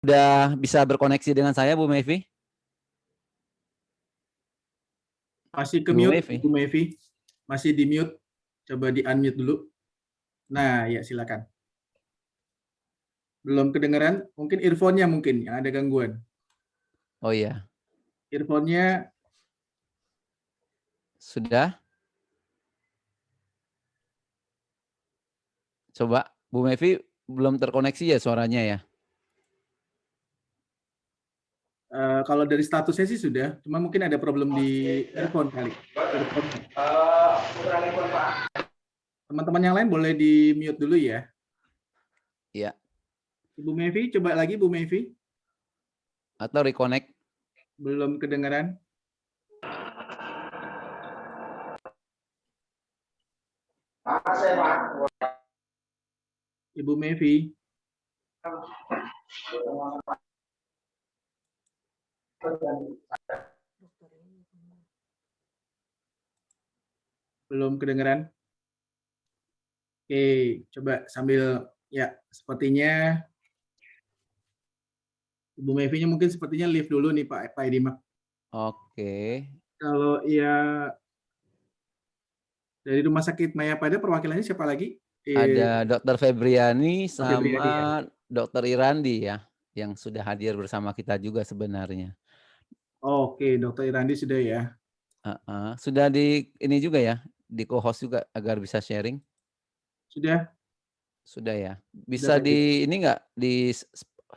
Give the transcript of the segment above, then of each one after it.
Sudah bisa berkoneksi dengan saya, Bu Mevi? Masih ke Bu mute, Mevi. Bu Mevi. Masih di mute. Coba di unmute dulu. Nah, ya silakan. Belum kedengeran? Mungkin earphone-nya mungkin yang ada gangguan. Oh iya, Earphone-nya sudah. Coba, Bu Mevi belum terkoneksi ya suaranya ya? kalau dari statusnya sih sudah, cuma mungkin ada problem di earphone kali. Earphone-nya. Teman-teman yang lain boleh di mute dulu ya. Iya. Ibu Mevi, coba lagi Bu Mevi. Atau reconnect? Belum kedengeran. Ibu Mevi. Belum kedengeran. Oke, coba sambil ya sepertinya Ibu Mevi-nya mungkin sepertinya live dulu nih Pak Edimak. Oke. Kalau ya dari Rumah Sakit Mayapada perwakilannya siapa lagi? Ada Dr. Febriani Febriani ya. sama Dr. Irandi ya, yang sudah hadir bersama kita juga sebenarnya. Oke, Dr. Irandi sudah ya. Sudah di ini juga ya, di co-host juga agar bisa sharing. Sudah. Sudah ya. Sudah Bisa tadi. di ini enggak di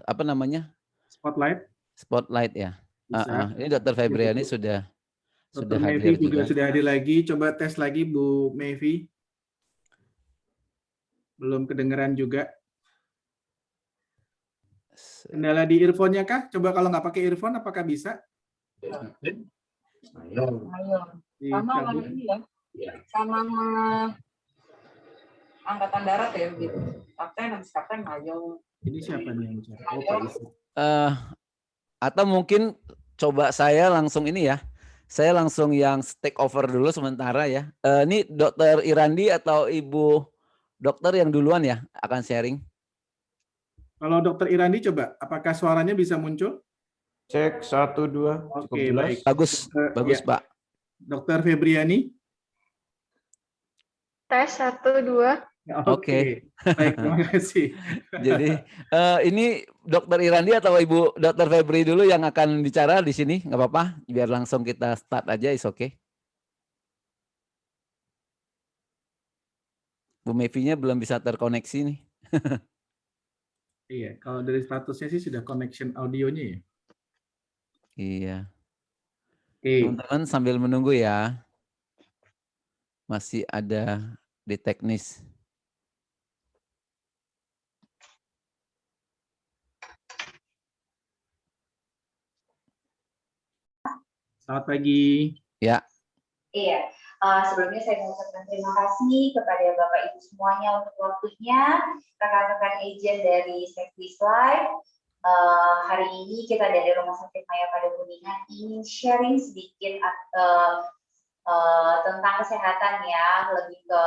apa namanya? Spotlight Spotlight ya. bisa. Ini Dr. Febriani sudah Dr. hadir Mevi juga juga. sudah hadir lagi. Coba tes lagi Bu Mevi. Belum kedengeran juga. Kendala di earphone-nya kah? Coba kalau nggak pakai earphone apakah bisa? Ayo. Sama ini ya. Sama angkatan darat ya gitu. Kapten habis kapten ayo. Ini siapa nih yang bicara? Oh, Pak Isi. Atau mungkin coba saya langsung ini ya. Saya langsung yang take over dulu sementara ya. Ini Dr. Irandi atau Ibu dokter yang duluan ya akan sharing. Kalau Dr. Irandi coba, apakah suaranya bisa muncul? Cek 1, 2. Oke, baik. Bagus, bagus ya. Pak. Dr. Febriani. Tes 1, 2. Oke. Baik, terima kasih. Jadi ini Dr. Irandi atau Ibu Dr. Febri dulu yang akan bicara di sini, nggak apa-apa. Biar langsung kita start aja, is okay. Bu Mevi-nya belum bisa terkoneksi nih. Iya, kalau dari statusnya sih sudah connection audionya ya. Iya. Oke. Teman-teman sambil menunggu ya. Masih ada di teknis. Selamat pagi. Ya. Iya, sebelumnya saya mengucapkan terima kasih kepada Bapak Ibu semuanya untuk waktunya, rekan-rekan agent dari Safety Slide. Hari ini kita dari Rumah Sakit Mayapada Kuningan ingin sharing sedikit tentang kesehatan ya, lebih ke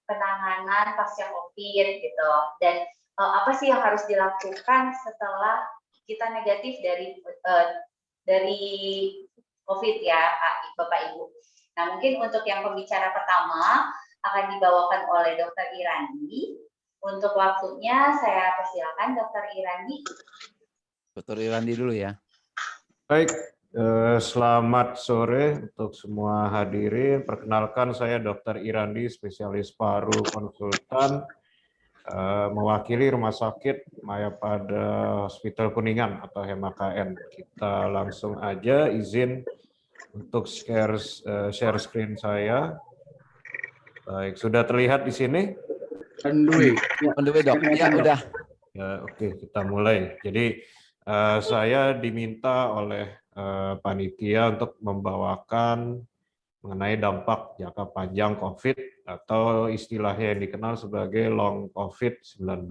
penanganan pasca COVID gitu. Dan apa sih yang harus dilakukan setelah kita negatif dari COVID ya, Bapak Ibu. Nah, mungkin untuk yang pembicara pertama akan dibawakan oleh Dr. Irandi. Untuk waktunya saya persilakan Dr. Irandi. Dr. Irandi dulu ya. Baik, selamat sore untuk semua hadirin. Perkenalkan saya Dr. Irandi, spesialis paru konsultan, mewakili Rumah Sakit Mayapada Hospital Kuningan atau HMKN. Kita langsung aja izin untuk share screen saya. Baik, sudah terlihat di sini? On the way, Dok. Ya, udah. Ya, oke, kita mulai. Jadi saya diminta oleh panitia untuk membawakan mengenai dampak jangka panjang COVID atau istilahnya yang dikenal sebagai long COVID-19.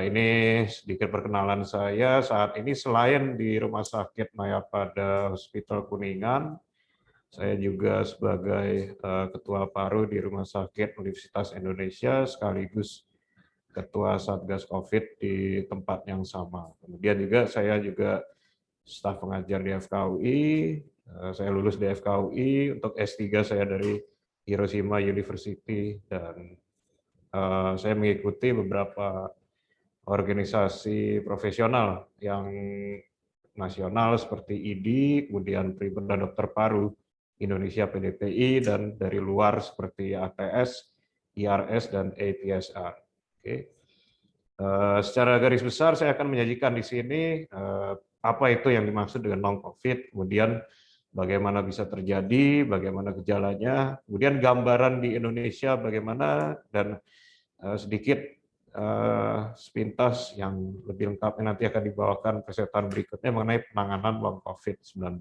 Ini sedikit perkenalan saya. Saat ini selain di Rumah Sakit Mayapada Hospital Kuningan, saya juga sebagai Ketua Paru di Rumah Sakit Universitas Indonesia sekaligus Ketua Satgas COVID di tempat yang sama. Kemudian juga saya juga staf pengajar di FKUI, saya lulus di FKUI, untuk S3 saya dari Hiroshima University, dan saya mengikuti beberapa organisasi profesional yang nasional seperti IDI, kemudian Perhimpunan Dokter Paru Indonesia PDPI, dan dari luar seperti ATS, IRS, dan APSR. Oke. Secara garis besar saya akan menyajikan di sini apa itu yang dimaksud dengan long COVID, kemudian bagaimana bisa terjadi, bagaimana gejalanya, kemudian gambaran di Indonesia bagaimana, dan sedikit sepintas yang lebih lengkapnya nanti akan dibawakan presentasi berikutnya mengenai penanganan long COVID-19.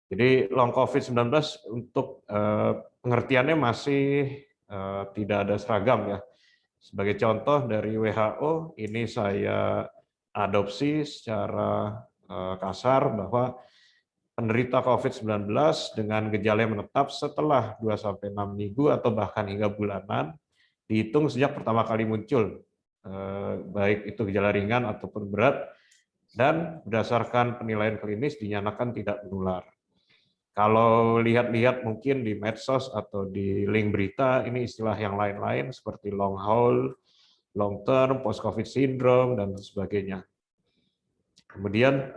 Jadi long COVID-19 untuk pengertiannya masih tidak ada seragam ya. Sebagai contoh dari WHO, ini saya adopsi secara kasar bahwa penderita COVID-19 dengan gejala yang menetap setelah 2-6 minggu atau bahkan hingga bulanan, dihitung sejak pertama kali muncul, baik itu gejala ringan ataupun berat, dan berdasarkan penilaian klinis dinyatakan tidak menular. Kalau lihat-lihat mungkin di medsos atau di link berita, ini istilah yang lain-lain seperti long haul, long term, post-COVID syndrome, dan sebagainya. Kemudian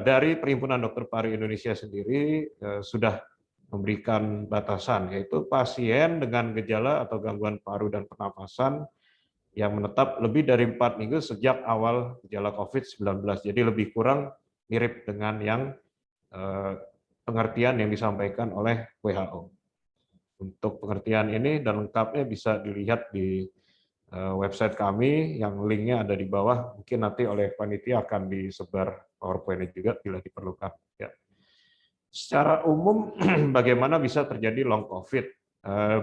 dari Perhimpunan Dokter Paru Indonesia sendiri sudah memberikan batasan, yaitu pasien dengan gejala atau gangguan paru dan pernapasan yang menetap lebih dari 4 minggu sejak awal gejala COVID-19. Jadi lebih kurang mirip dengan yang pengertian yang disampaikan oleh WHO. Untuk pengertian ini dan lengkapnya bisa dilihat di website kami, yang linknya ada di bawah. Mungkin nanti oleh panitia akan disebar PowerPoint juga bila diperlukan. Ya. Secara umum, bagaimana bisa terjadi long COVID?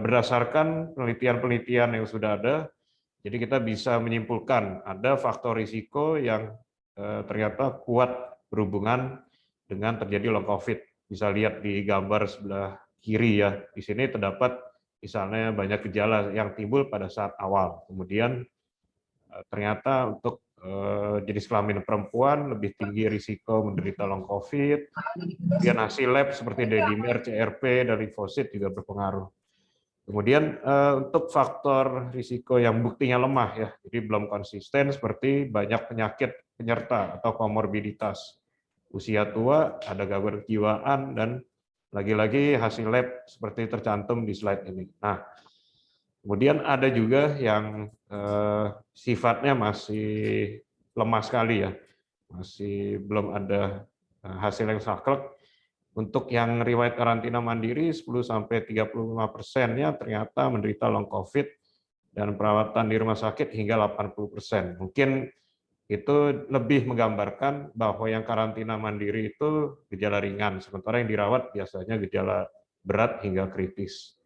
Berdasarkan penelitian-penelitian yang sudah ada, jadi kita bisa menyimpulkan ada faktor risiko yang ternyata kuat berhubungan dengan terjadi long COVID. Bisa lihat di gambar sebelah kiri ya, di sini terdapat misalnya banyak gejala yang timbul pada saat awal. Kemudian ternyata untuk jenis kelamin perempuan lebih tinggi risiko menderita long COVID. Kemudian hasil lab seperti D-dimer, CRP, dan limfosit juga berpengaruh. Kemudian untuk faktor risiko yang buktinya lemah ya, jadi belum konsisten seperti banyak penyakit penyerta atau komorbiditas. Usia tua, ada gangguan kejiwaan, dan lagi-lagi hasil lab seperti tercantum di slide ini. Nah, kemudian ada juga yang sifatnya masih lemah sekali ya, masih belum ada hasil yang saklek. Untuk yang riwayat karantina mandiri 10-35%-nya ternyata menderita long COVID dan perawatan di rumah sakit hingga 80%. Mungkin itu lebih menggambarkan bahwa yang karantina mandiri itu gejala ringan, sementara yang dirawat biasanya gejala berat hingga kritis.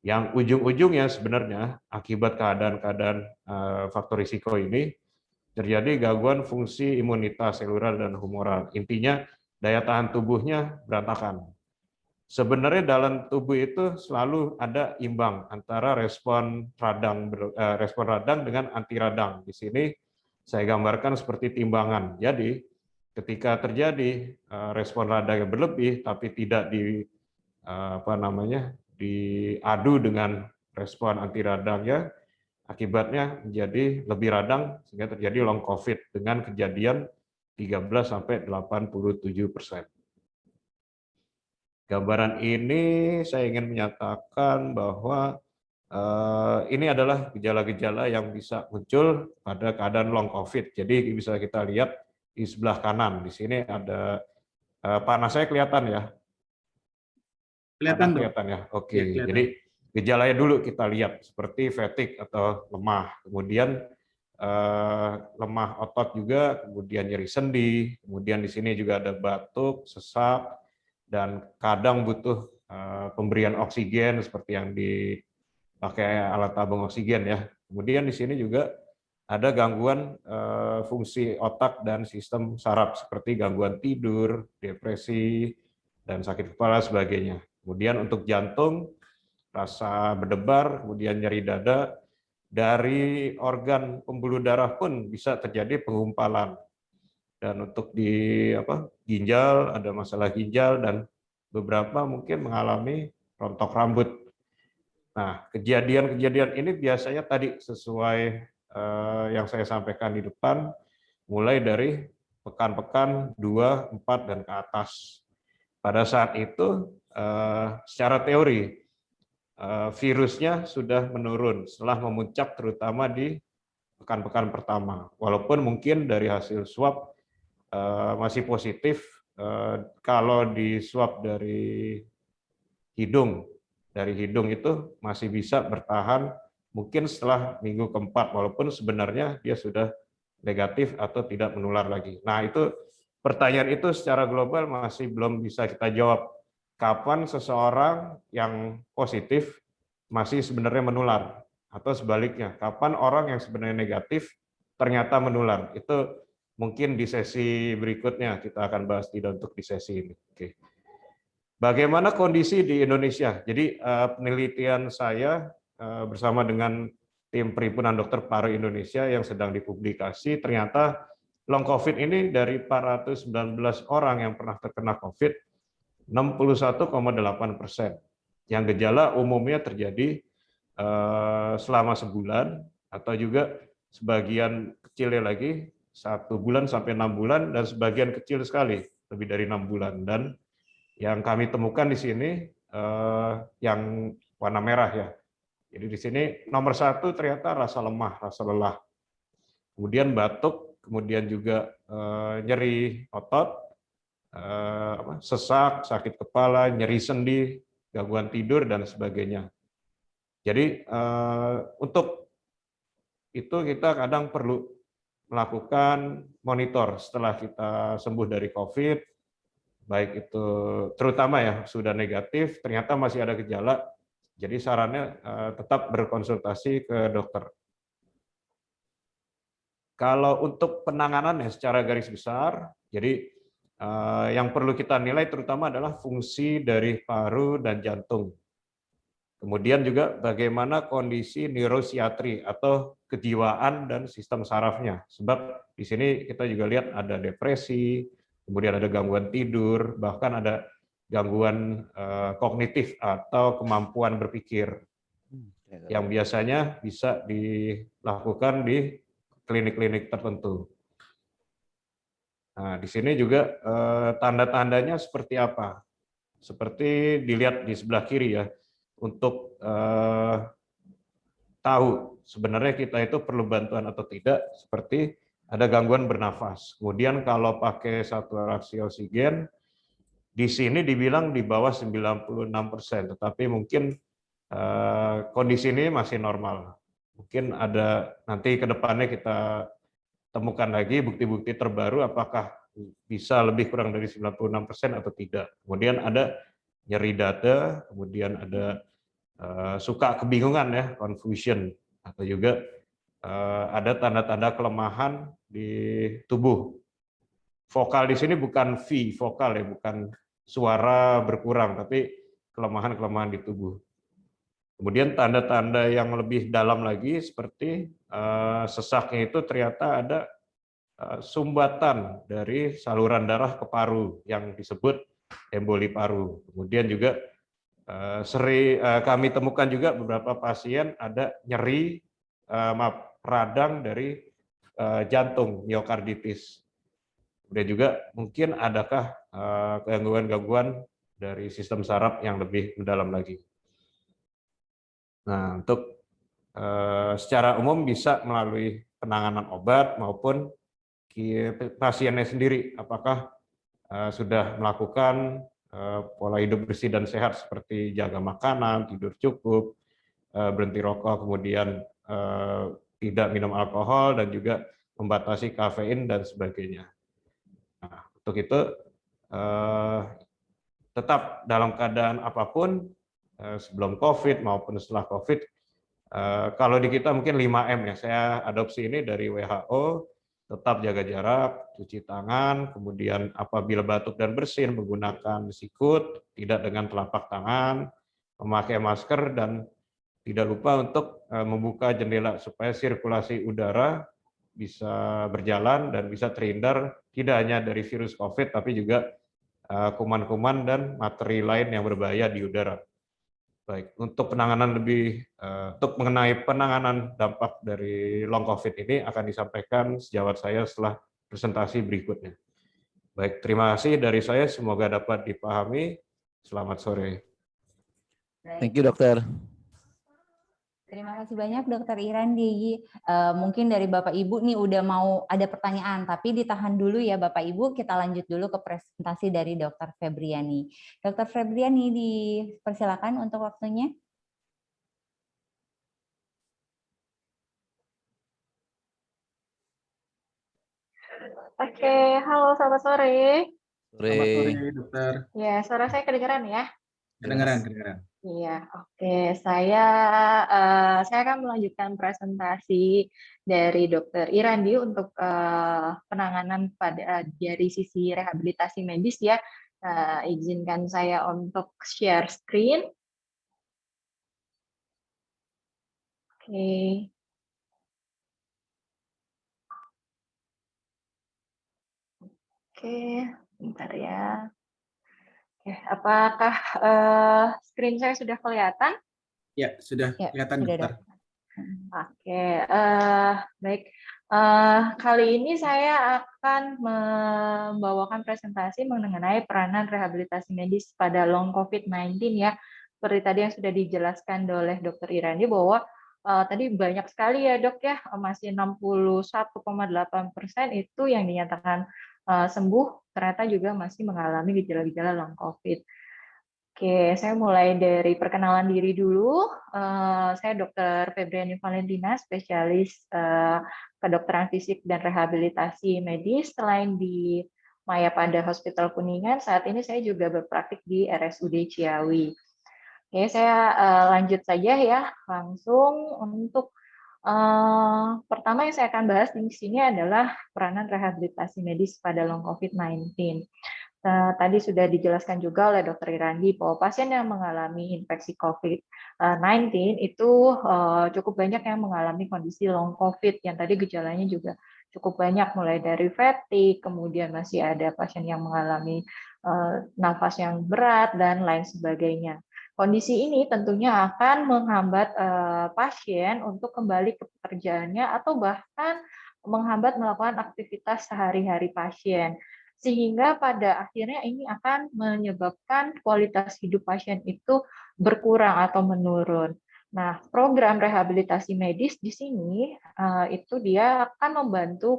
Yang ujung-ujungnya sebenarnya akibat keadaan-keadaan faktor risiko ini terjadi gangguan fungsi imunitas seluler dan humoral. Intinya daya tahan tubuhnya berantakan. Sebenarnya dalam tubuh itu selalu ada imbang antara respon radang dengan anti radang. Di sini saya gambarkan seperti timbangan. Jadi ketika terjadi respon radang yang berlebih tapi tidak diadu dengan respon anti radangnya, akibatnya menjadi lebih radang sehingga terjadi long COVID dengan kejadian 13-87%. Gambaran ini saya ingin menyatakan bahwa ini adalah gejala-gejala yang bisa muncul pada keadaan long COVID. Jadi bisa kita lihat di sebelah kanan. Di sini ada panas, saya kelihatan ya? Kelihatan ya. Oke. Ya, kelihatan. Jadi gejalanya dulu kita lihat seperti fatigue atau lemah. Kemudian lemah otot juga, kemudian nyeri sendi. Kemudian di sini juga ada batuk, sesak, dan kadang butuh pemberian oksigen seperti yang dipakai alat tabung oksigen ya. Kemudian di sini juga ada gangguan fungsi otak dan sistem saraf seperti gangguan tidur, depresi, dan sakit kepala sebagainya. Kemudian untuk jantung, rasa berdebar, kemudian nyeri dada, dari organ pembuluh darah pun bisa terjadi penggumpalan. Dan untuk di ginjal, ada masalah ginjal, dan beberapa mungkin mengalami rontok rambut. Nah, kejadian-kejadian ini biasanya tadi sesuai yang saya sampaikan di depan, mulai dari pekan-pekan 2, 4, dan ke atas. Pada saat itu, secara teori, virusnya sudah menurun setelah memuncak terutama di pekan-pekan pertama. Walaupun mungkin dari hasil swab masih positif, kalau di swab dari hidung itu masih bisa bertahan mungkin setelah minggu keempat, walaupun sebenarnya dia sudah negatif atau tidak menular lagi. Nah, itu pertanyaan itu secara global masih belum bisa kita jawab. Kapan seseorang yang positif masih sebenarnya menular, atau sebaliknya, kapan orang yang sebenarnya negatif ternyata menular. Itu mungkin di sesi berikutnya kita akan bahas, tidak untuk di sesi ini. Oke. Bagaimana kondisi di Indonesia? Jadi penelitian saya bersama dengan tim Perhimpunan Dokter Paru Indonesia yang sedang dipublikasi, ternyata long COVID ini dari 419 orang yang pernah terkena COVID, 61,8%. Yang gejala umumnya terjadi selama sebulan, atau juga sebagian kecilnya lagi 1 bulan sampai 6 bulan, dan sebagian kecil sekali lebih dari 6 bulan. Dan yang kami temukan di sini yang warna merah ya. Jadi di sini nomor 1 ternyata rasa lemah, rasa lelah. Kemudian batuk, kemudian juga nyeri otot, sesak, sakit kepala, nyeri sendi, gangguan tidur, dan sebagainya. Jadi untuk itu kita kadang perlu melakukan monitor setelah kita sembuh dari COVID, baik itu terutama ya sudah negatif, ternyata masih ada gejala, jadi sarannya tetap berkonsultasi ke dokter. Kalau untuk penanganannya secara garis besar, jadi yang perlu kita nilai terutama adalah fungsi dari paru dan jantung. Kemudian juga bagaimana kondisi neuropsikiatri atau kejiwaan dan sistem sarafnya. Sebab di sini kita juga lihat ada depresi, kemudian ada gangguan tidur, bahkan ada gangguan kognitif atau kemampuan berpikir yang biasanya bisa dilakukan di klinik-klinik tertentu. Nah, di sini juga tanda-tandanya seperti apa? Seperti dilihat di sebelah kiri ya. Untuk tahu sebenarnya kita itu perlu bantuan atau tidak, seperti ada gangguan bernafas. Kemudian kalau pakai saturasi oksigen, di sini dibilang di bawah 96%, tetapi mungkin kondisi ini masih normal. Mungkin ada nanti ke depannya kita temukan lagi bukti-bukti terbaru apakah bisa lebih kurang dari 96% atau tidak. Kemudian ada nyeri dada, kemudian ada suka kebingungan ya, confusion, atau juga ada tanda-tanda kelemahan di tubuh. Vokal di sini bukan V, vokal ya, bukan suara berkurang, tapi kelemahan-kelemahan di tubuh. Kemudian tanda-tanda yang lebih dalam lagi seperti sesaknya itu ternyata ada sumbatan dari saluran darah ke paru yang disebut emboli paru. Kemudian juga kami temukan juga beberapa pasien ada nyeri radang dari jantung, miokarditis. Kemudian juga mungkin adakah gangguan-gangguan dari sistem saraf yang lebih mendalam lagi. Nah, untuk secara umum bisa melalui penanganan obat maupun pasiennya sendiri, apakah sudah melakukan pola hidup bersih dan sehat seperti jaga makanan, tidur cukup, berhenti rokok, kemudian tidak minum alkohol, dan juga membatasi kafein dan sebagainya. Nah, untuk itu tetap dalam keadaan apapun, sebelum COVID maupun setelah COVID, kalau di kita mungkin 5M ya, saya adopsi ini dari WHO, tetap jaga jarak, cuci tangan, kemudian apabila batuk dan bersin menggunakan sikut, tidak dengan telapak tangan, memakai masker, dan tidak lupa untuk membuka jendela supaya sirkulasi udara bisa berjalan dan bisa terhindar tidak hanya dari virus COVID, tapi juga kuman-kuman dan materi lain yang berbahaya di udara. Baik, untuk penanganan untuk mengenai penanganan dampak dari long COVID ini akan disampaikan sejawat saya setelah presentasi berikutnya. Baik, terima kasih dari saya, semoga dapat dipahami. Selamat sore. Thank you, dokter. Terima kasih banyak Dokter Irandi. Mungkin dari Bapak Ibu nih udah mau ada pertanyaan, tapi ditahan dulu ya Bapak Ibu, kita lanjut dulu ke presentasi dari Dokter Febriani. Dokter Febriani, dipersilakan untuk waktunya. Oke, halo selamat sore. Selamat sore, Sore. dokter. Ya, suara saya kedengaran ya? Kedengaran. Iya, oke. Saya akan melanjutkan presentasi dari Dokter Irandi untuk penanganan dari sisi rehabilitasi medis ya. Izinkan saya untuk share screen. Oke. Oke, bentar ya. Oke, apakah screen saya sudah kelihatan? Ya, sudah Ya, kelihatan, sudah, dokter. Oke, baik. Kali ini saya akan membawakan presentasi mengenai peranan rehabilitasi medis pada long COVID-19 ya. Seperti tadi yang sudah dijelaskan oleh Dr. Irandi bahwa tadi banyak sekali ya dok ya, masih 61,8% itu yang dinyatakan sembuh, ternyata juga masih mengalami gejala-gejala long COVID. Oke, saya mulai dari perkenalan diri dulu. Saya Dr. Febriani Valentina, spesialis kedokteran fisik dan rehabilitasi medis. Selain di Mayapada Hospital Kuningan, saat ini saya juga berpraktik di RSUD Ciawi. Oke, saya lanjut saja ya, langsung untuk pertama yang saya akan bahas di sini adalah peranan rehabilitasi medis pada long COVID-19. Tadi sudah dijelaskan juga oleh Dr. Irandi bahwa pasien yang mengalami infeksi COVID-19 itu cukup banyak yang mengalami kondisi long COVID yang tadi gejalanya juga cukup banyak, mulai dari fatigue, kemudian masih ada pasien yang mengalami nafas yang berat dan lain sebagainya. Kondisi ini tentunya akan menghambat pasien untuk kembali ke pekerjaannya atau bahkan menghambat melakukan aktivitas sehari-hari pasien. Sehingga pada akhirnya ini akan menyebabkan kualitas hidup pasien itu berkurang atau menurun. Nah, program rehabilitasi medis di sini itu dia akan membantu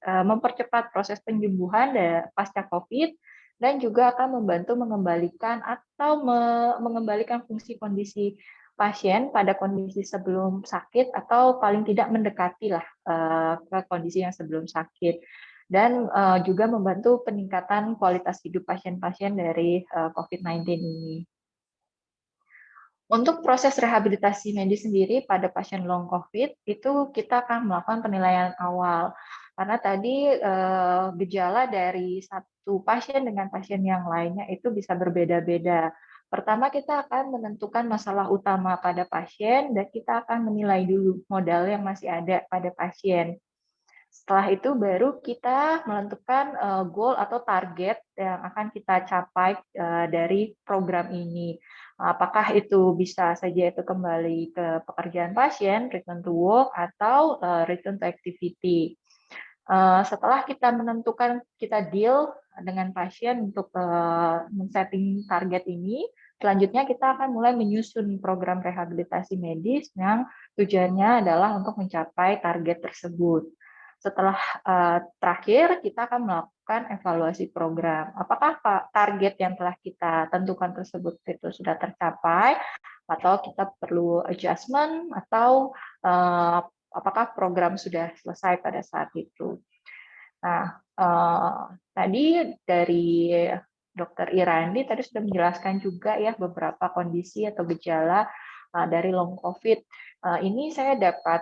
mempercepat proses penyembuhan pasca COVID dan juga akan membantu mengembalikan atau mengembalikan fungsi kondisi pasien pada kondisi sebelum sakit atau paling tidak mendekati lah ke kondisi yang sebelum sakit. Dan juga membantu peningkatan kualitas hidup pasien-pasien dari COVID-19 ini. Untuk proses rehabilitasi medis sendiri pada pasien long COVID, itu kita akan melakukan penilaian awal. Karena tadi gejala dari satu pasien dengan pasien yang lainnya itu bisa berbeda-beda. Pertama kita akan menentukan masalah utama pada pasien dan kita akan menilai dulu modal yang masih ada pada pasien. Setelah itu baru kita menentukan goal atau target yang akan kita capai dari program ini. Apakah itu bisa saja itu kembali ke pekerjaan pasien, return to work, atau return to activity. Setelah kita menentukan, kita deal dengan pasien untuk men-setting target ini, selanjutnya kita akan mulai menyusun program rehabilitasi medis yang tujuannya adalah untuk mencapai target tersebut. Setelah terakhir, kita akan melakukan evaluasi program. Apakah target yang telah kita tentukan tersebut itu sudah tercapai, atau kita perlu adjustment, atau apakah program sudah selesai pada saat itu. Nah, tadi dari Dr. Irandi tadi sudah menjelaskan juga ya beberapa kondisi atau gejala dari long COVID. Ini saya dapat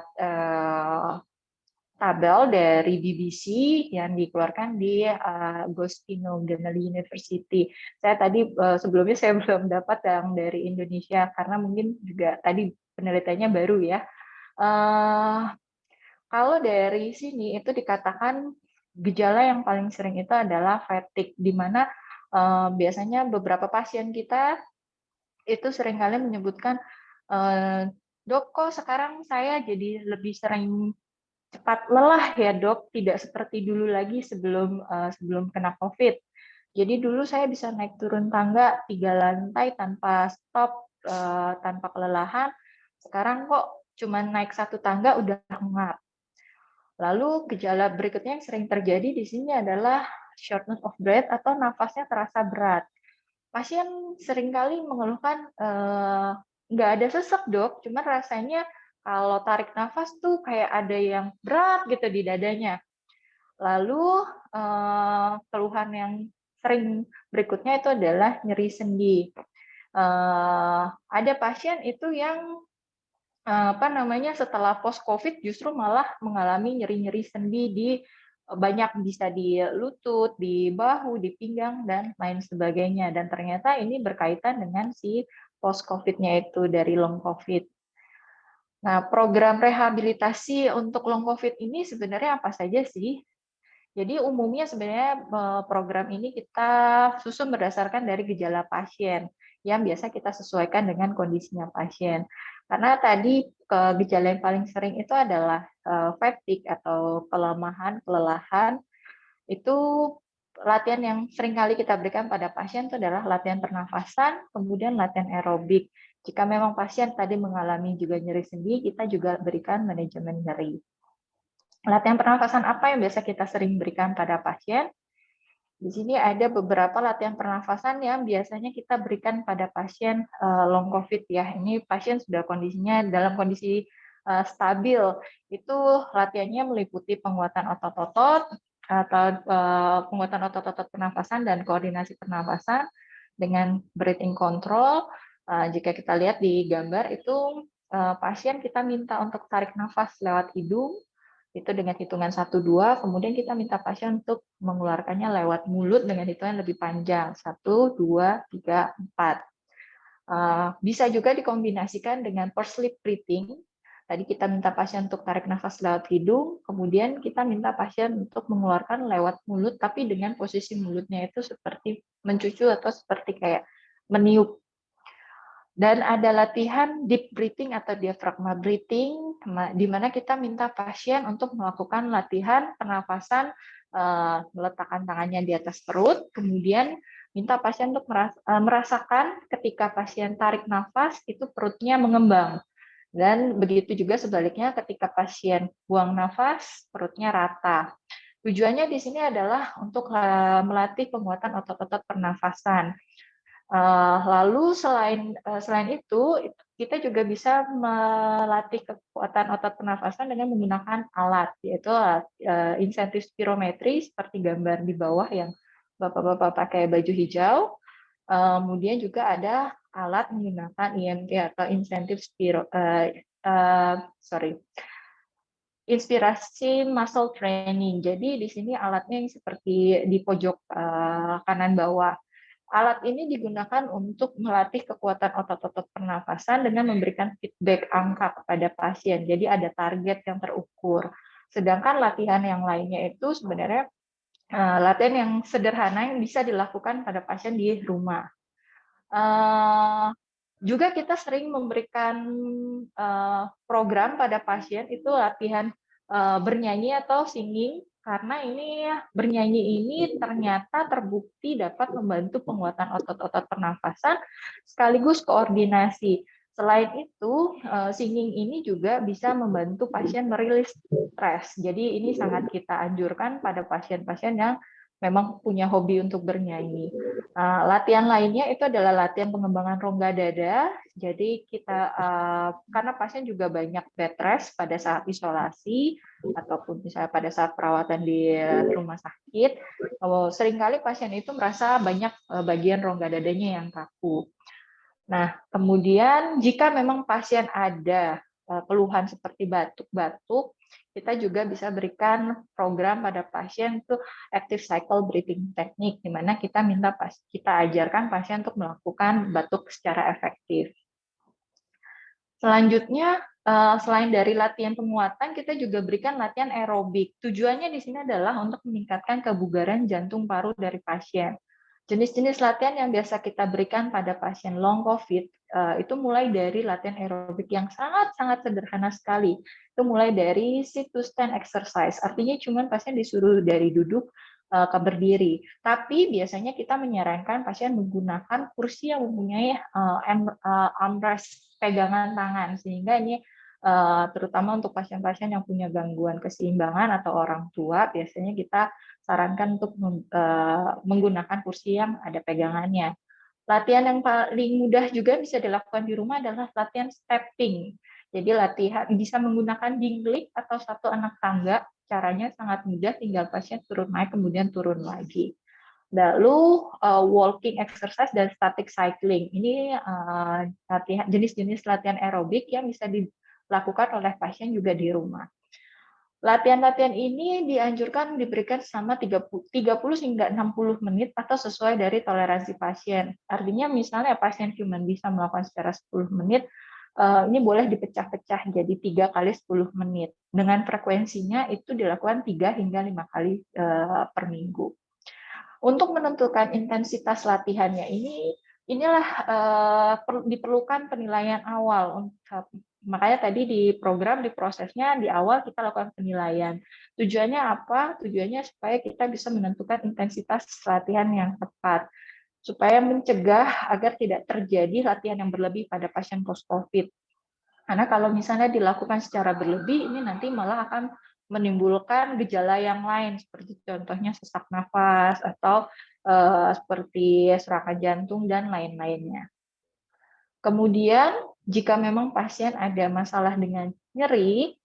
tabel dari BBC yang dikeluarkan di Agostino Gemelli University. Saya tadi sebelumnya saya belum dapat yang dari Indonesia karena mungkin juga tadi penelitiannya baru ya. Kalau dari sini itu dikatakan gejala yang paling sering itu adalah fatigue, di mana biasanya beberapa pasien kita itu seringkali menyebutkan, dok kok sekarang saya jadi lebih sering cepat lelah ya dok, tidak seperti dulu lagi sebelum kena COVID. Jadi dulu saya bisa naik turun tangga 3 lantai tanpa stop, tanpa kelelahan. Sekarang kok cuma naik 1 tangga udah ngap. Lalu gejala berikutnya yang sering terjadi di sini adalah shortness of breath atau nafasnya terasa berat. Pasien seringkali mengeluhkan, nggak ada sesek dok, cuma rasanya kalau tarik nafas tuh kayak ada yang berat gitu di dadanya. Lalu keluhan yang sering berikutnya itu adalah nyeri sendi. Ada pasien itu yang setelah post COVID justru malah mengalami nyeri-nyeri sendi di banyak, bisa di lutut, di bahu, di pinggang dan lain sebagainya. Dan ternyata ini berkaitan dengan si post COVID-nya itu dari long COVID. Nah, program rehabilitasi untuk long COVID ini sebenarnya apa saja sih? Jadi umumnya sebenarnya program ini kita susun berdasarkan dari gejala pasien yang biasa kita sesuaikan dengan kondisinya pasien. Karena tadi gejala yang paling sering itu adalah fatigue atau kelelahan. Itu latihan yang sering kali kita berikan pada pasien itu adalah latihan pernafasan, kemudian latihan aerobik. Jika memang pasien tadi mengalami juga nyeri sendi, kita juga berikan manajemen nyeri. Latihan pernafasan apa yang biasa kita sering berikan pada pasien? Di sini ada beberapa latihan pernafasan yang biasanya kita berikan pada pasien long COVID ya. Ini pasien sudah kondisinya dalam kondisi stabil. Itu latihannya meliputi penguatan otot-otot atau penguatan otot-otot pernafasan dan koordinasi pernafasan dengan breathing control. Jika kita lihat di gambar itu pasien kita minta untuk tarik nafas lewat hidung. Itu dengan hitungan 1, 2, kemudian kita minta pasien untuk mengeluarkannya lewat mulut dengan hitungan lebih panjang, 1, 2, 3, 4. Bisa juga dikombinasikan dengan pursed lip breathing. Tadi kita minta pasien untuk tarik nafas lewat hidung, kemudian kita minta pasien untuk mengeluarkan lewat mulut, tapi dengan posisi mulutnya itu seperti mencucu atau seperti kayak meniup. Dan ada latihan deep breathing atau diaphragma breathing, di mana kita minta pasien untuk melakukan latihan pernafasan, meletakkan tangannya di atas perut, kemudian minta pasien untuk merasakan ketika pasien tarik nafas, itu perutnya mengembang. Dan begitu juga sebaliknya ketika pasien buang nafas, perutnya rata. Tujuannya di sini adalah untuk melatih penguatan otot-otot pernafasan. Lalu selain itu kita juga bisa melatih kekuatan otot pernafasan dengan menggunakan alat, yaitu incentive spirometry seperti gambar di bawah yang bapak-bapak pakai baju hijau. Kemudian juga ada alat menggunakan IMT atau inspirasi muscle training. Jadi di sini alatnya yang seperti di pojok kanan bawah. Alat ini digunakan untuk melatih kekuatan otot-otot pernafasan dengan memberikan feedback angka kepada pasien. Jadi ada target yang terukur. Sedangkan latihan yang lainnya itu sebenarnya latihan yang sederhana yang bisa dilakukan pada pasien di rumah. Juga kita sering memberikan program pada pasien itu latihan bernyanyi atau singing, karena ini bernyanyi ini ternyata terbukti dapat membantu penguatan otot-otot pernafasan sekaligus koordinasi. Selain itu, singing ini juga bisa membantu pasien merilis stres. Jadi ini sangat kita anjurkan pada pasien-pasien yang memang punya hobi untuk bernyanyi. Latihan lainnya itu adalah latihan pengembangan rongga dada. Jadi kita karena pasien juga banyak bed rest pada saat isolasi ataupun misalnya pada saat perawatan di rumah sakit, seringkali pasien itu merasa banyak bagian rongga dadanya yang kaku. Nah, kemudian jika memang pasien ada keluhan seperti batuk-batuk, kita juga bisa berikan program pada pasien itu active cycle breathing technique, di mana kita ajarkan pasien untuk melakukan batuk secara efektif. Selanjutnya, selain dari latihan penguatan, kita juga berikan latihan aerobik. Tujuannya di sini adalah untuk meningkatkan kebugaran jantung paru dari pasien. Jenis-jenis latihan yang biasa kita berikan pada pasien long COVID itu mulai dari latihan aerobik yang sangat-sangat sederhana sekali. Itu mulai dari sit to stand exercise, artinya cuma pasien disuruh dari duduk ke berdiri. Tapi biasanya kita menyarankan pasien menggunakan kursi yang mempunyai armrest pegangan tangan, sehingga ini terutama untuk pasien-pasien yang punya gangguan keseimbangan atau orang tua, biasanya kita sarankan untuk menggunakan kursi yang ada pegangannya. Latihan yang paling mudah juga bisa dilakukan di rumah adalah latihan stepping. Jadi latihan bisa menggunakan dinglik atau satu anak tangga. Caranya sangat mudah, tinggal pasien turun naik kemudian turun lagi. Lalu walking exercise dan static cycling. Ini jenis-jenis latihan aerobik yang bisa dilakukan oleh pasien juga di rumah. Latihan-latihan ini dianjurkan diberikan selama 30 hingga 60 menit atau sesuai dari toleransi pasien. Artinya misalnya pasien cuma bisa melakukan secara 10 menit, ini boleh dipecah-pecah jadi 3 kali 10 menit. Dengan frekuensinya itu dilakukan 3 hingga 5 kali per minggu. Untuk menentukan intensitas latihannya inilah diperlukan penilaian awal. Makanya tadi di program, di prosesnya, di awal kita lakukan penilaian. Tujuannya apa? Tujuannya supaya kita bisa menentukan intensitas latihan yang tepat, supaya mencegah agar tidak terjadi latihan yang berlebih pada pasien post-COVID. Karena kalau misalnya dilakukan secara berlebih, ini nanti malah akan menimbulkan gejala yang lain, seperti contohnya sesak nafas, atau seperti serangan jantung, dan lain-lainnya. Kemudian, jika memang pasien ada masalah dengan nyeri,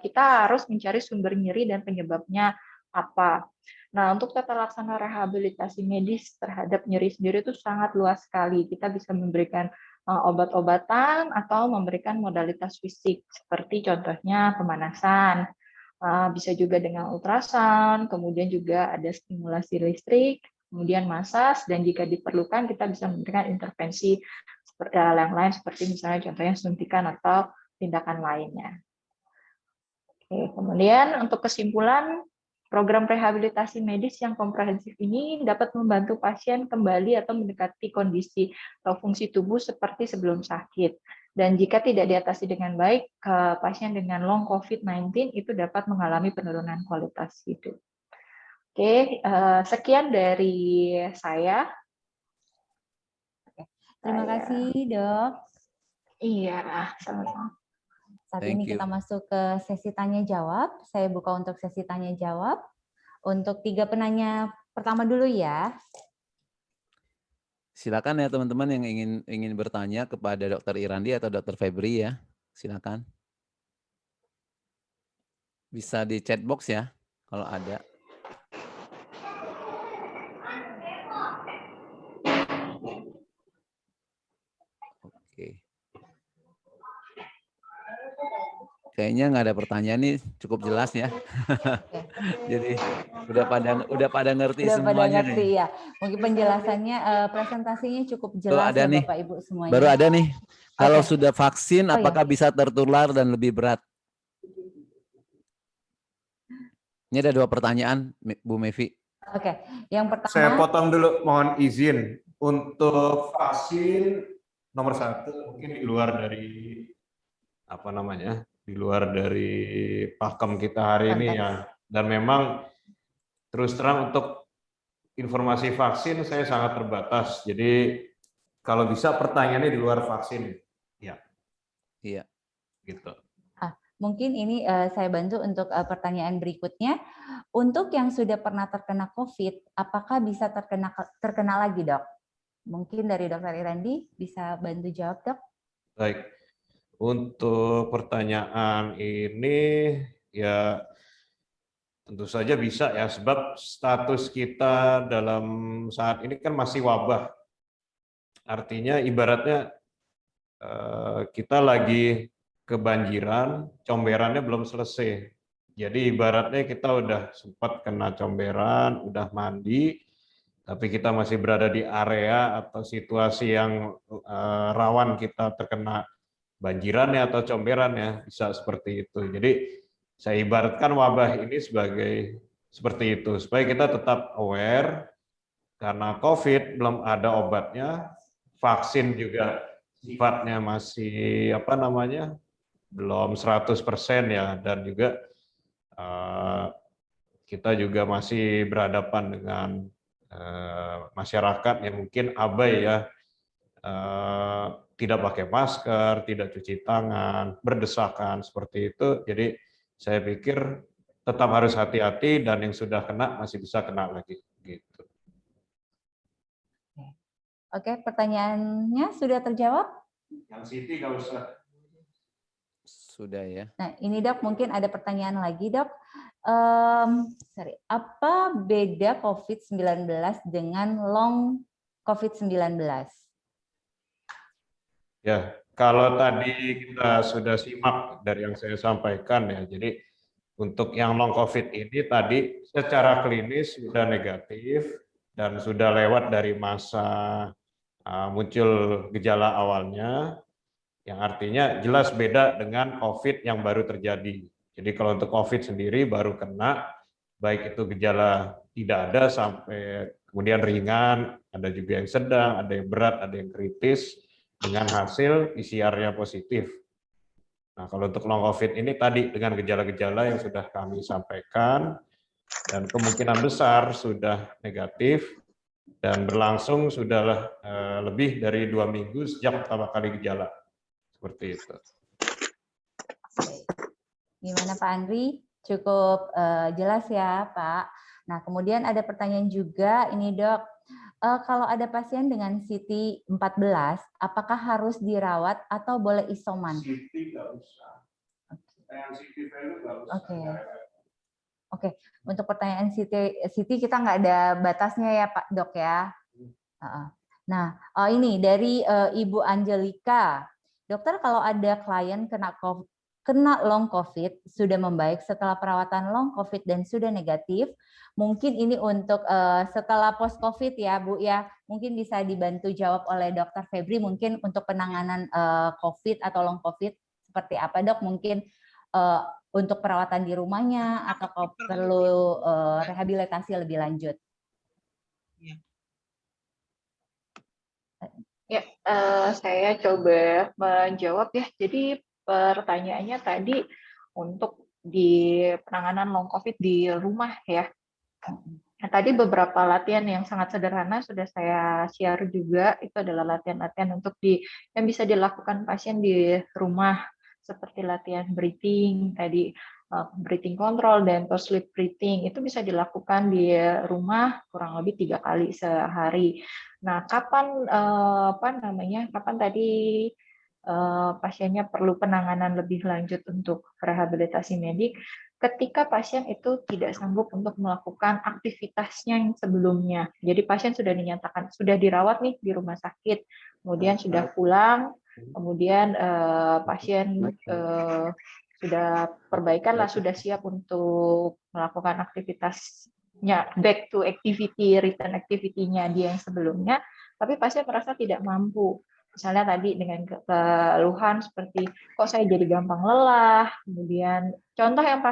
kita harus mencari sumber nyeri dan penyebabnya apa. Nah, untuk tata laksana rehabilitasi medis terhadap nyeri sendiri itu sangat luas sekali. Kita bisa memberikan obat-obatan atau memberikan modalitas fisik, seperti contohnya pemanasan, bisa juga dengan ultrasound, kemudian juga ada stimulasi listrik, kemudian masas, dan jika diperlukan kita bisa memberikan intervensi seperti yang lain, seperti misalnya contohnya suntikan atau tindakan lainnya. Oke, kemudian untuk kesimpulan, program rehabilitasi medis yang komprehensif ini dapat membantu pasien kembali atau mendekati kondisi atau fungsi tubuh seperti sebelum sakit. Dan jika tidak diatasi dengan baik, pasien dengan long COVID-19 itu dapat mengalami penurunan kualitas hidup. Oke, sekian dari saya. Terima kasih, Dok. Iya, sama-sama. Saat Thank ini you. kita masuk ke sesi tanya jawab. Saya buka untuk sesi tanya jawab. Untuk 3 penanya pertama dulu ya. Silakan ya teman-teman yang ingin bertanya kepada Dr. Irandi atau Dr. Febri ya. Silakan. Bisa di chat box ya kalau ada. Oke. Kayaknya nggak ada pertanyaan nih, cukup jelas ya. Jadi udah pada ngerti Udah pada semuanya ngerti nih. ya. Mungkin penjelasannya, presentasinya cukup Tuh jelas ada ya nih, Bapak Ibu semuanya. baru ada nih. Kalau Oke. sudah vaksin, Oh, ya. apakah bisa tertular dan lebih berat? Ini ada 2 pertanyaan, Bu Mevi. Oke, yang pertama. Saya potong dulu, mohon izin. Untuk vaksin nomor 1 mungkin di luar dari apa namanya, di luar dari pakem kita hari ini ya. Dan memang terus terang untuk informasi vaksin saya sangat terbatas. Jadi kalau bisa pertanyaannya di luar vaksin, ya. Iya. Gitu. Mungkin ini saya bantu untuk pertanyaan berikutnya. Untuk yang sudah pernah terkena COVID, apakah bisa terkena lagi, Dok? Mungkin dari Dr. Irandi bisa bantu jawab, Dok? Baik. Untuk pertanyaan ini ya tentu saja bisa ya, sebab status kita dalam saat ini kan masih wabah. Artinya ibaratnya kita lagi kebanjiran, comberannya belum selesai. Jadi ibaratnya kita udah sempat kena comberan, udah mandi, tapi kita masih berada di area atau situasi yang rawan kita terkena banjirannya atau comberannya, bisa seperti itu. Jadi saya ibaratkan wabah ini sebagai seperti itu, supaya kita tetap aware, karena COVID belum ada obatnya, vaksin juga sifatnya masih belum 100% ya, dan juga kita juga masih berhadapan dengan masyarakat yang mungkin abai ya, tidak pakai masker, tidak cuci tangan, berdesakan seperti itu. Jadi saya pikir tetap harus hati-hati, dan yang sudah kena masih bisa kena lagi. Gitu. Oke, pertanyaannya sudah terjawab? Yang Siti nggak usah. Sudah ya. Nah, ini Dok, mungkin ada pertanyaan lagi Dok. Apa beda COVID-19 dengan long COVID-19? Ya, kalau tadi kita sudah simak dari yang saya sampaikan ya, jadi untuk yang long COVID ini tadi secara klinis sudah negatif dan sudah lewat dari masa muncul gejala awalnya, yang artinya jelas beda dengan COVID yang baru terjadi. Jadi kalau untuk COVID sendiri baru kena, baik itu gejala tidak ada sampai kemudian ringan, ada juga yang sedang, ada yang berat, ada yang kritis, dengan hasil PCR-nya positif. Nah, kalau untuk long COVID ini tadi dengan gejala-gejala yang sudah kami sampaikan, dan kemungkinan besar sudah negatif, dan berlangsung sudah lebih dari 2 minggu sejak pertama kali gejala. Seperti itu. Gimana Pak Andri? Cukup jelas ya Pak. Nah, kemudian ada pertanyaan juga ini Dok. Kalau ada pasien dengan CT 14, apakah harus dirawat atau boleh isoman? CT nggak usah. Yang CT value nggak usah. Oke. Untuk pertanyaan CT kita nggak ada batasnya ya Pak Dok ya. Nah, ini dari Ibu Angelika. Dokter, kalau ada klien kena long COVID, sudah membaik setelah perawatan long COVID dan sudah negatif, mungkin ini untuk setelah post COVID ya Bu ya, mungkin bisa dibantu jawab oleh Dokter Febri, mungkin untuk penanganan COVID atau long COVID seperti apa Dok, mungkin untuk perawatan di rumahnya atau perlu rehabilitasi lebih lanjut. Ya, saya coba menjawab ya. Jadi pertanyaannya tadi untuk di penanganan long COVID di rumah ya. Nah, tadi beberapa latihan yang sangat sederhana sudah saya share juga. Itu adalah latihan-latihan untuk yang bisa dilakukan pasien di rumah, seperti latihan breathing tadi, breathing control dan post sleep breathing. Itu bisa dilakukan di rumah kurang lebih 3 kali sehari. Nah, kapan tadi pasiennya perlu penanganan lebih lanjut untuk rehabilitasi medik? Ketika pasien itu tidak sanggup untuk melakukan aktivitasnya yang sebelumnya. Jadi pasien sudah dinyatakan sudah dirawat nih di rumah sakit, kemudian sudah pulang, kemudian pasien sudah perbaikan lah, sudah siap untuk melakukan aktivitasnya, back to activity, return activity-nya dia yang sebelumnya, tapi pasien merasa tidak mampu. Misalnya tadi dengan keluhan seperti kok saya jadi gampang lelah, kemudian contoh yang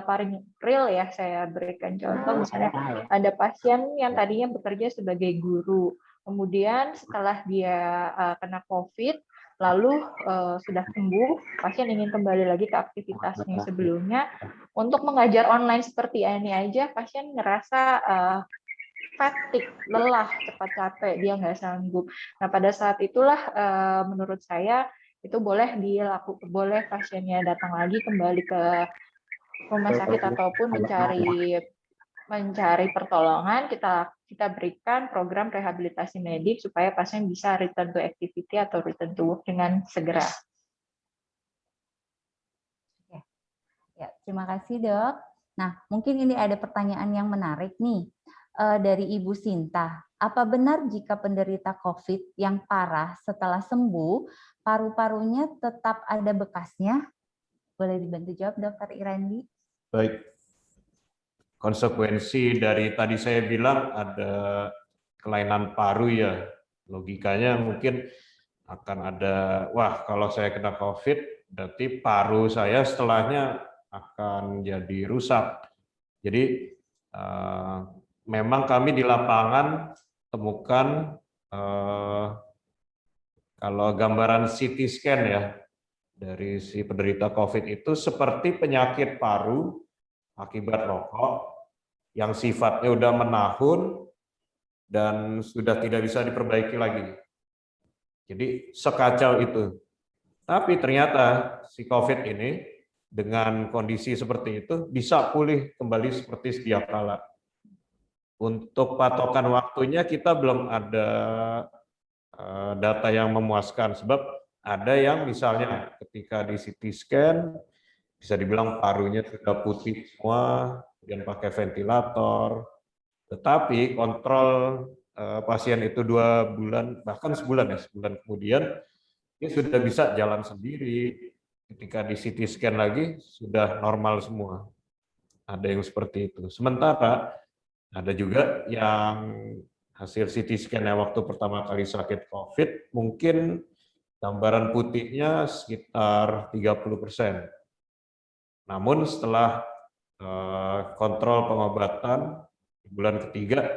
paling real ya, saya berikan contoh misalnya ada pasien yang tadinya bekerja sebagai guru, kemudian setelah dia kena COVID, lalu sudah sembuh, pasien ingin kembali lagi ke aktivitasnya sebelumnya, untuk mengajar online seperti ini aja, pasien ngerasa fatigue, lelah, cepat capek, dia nggak sanggup. Nah, pada saat itulah menurut saya itu boleh pasiennya datang lagi kembali ke rumah sakit ataupun mencari pertolongan, kita berikan program rehabilitasi medik supaya pasien bisa return to activity atau return to work dengan segera. Ya, terima kasih Dok. Nah, mungkin ini ada pertanyaan yang menarik nih dari Ibu Sinta. Apa benar jika penderita COVID yang parah setelah sembuh, paru-parunya tetap ada bekasnya? Boleh dibantu jawab Dokter Irandi? Baik. Konsekuensi dari tadi saya bilang ada kelainan paru ya. Logikanya mungkin akan ada, wah kalau saya kena COVID, berarti paru saya setelahnya akan jadi rusak. Jadi memang kami di lapangan temukan kalau gambaran CT scan ya dari si penderita COVID itu seperti penyakit paru akibat rokok yang sifatnya udah menahun dan sudah tidak bisa diperbaiki lagi. Jadi sekacau itu. Tapi ternyata si COVID ini dengan kondisi seperti itu bisa pulih kembali seperti sedia kala. Untuk patokan waktunya kita belum ada data yang memuaskan, sebab ada yang misalnya ketika di CT scan bisa dibilang parunya sudah putih semua, kemudian pakai ventilator, tetapi kontrol pasien itu 2 bulan, bahkan sebulan kemudian dia sudah bisa jalan sendiri. Ketika di CT scan lagi sudah normal semua. Ada yang seperti itu. Sementara ada juga yang hasil CT scan-nya waktu pertama kali sakit COVID mungkin gambaran putihnya sekitar 30%. Namun setelah kontrol pengobatan di bulan ketiga,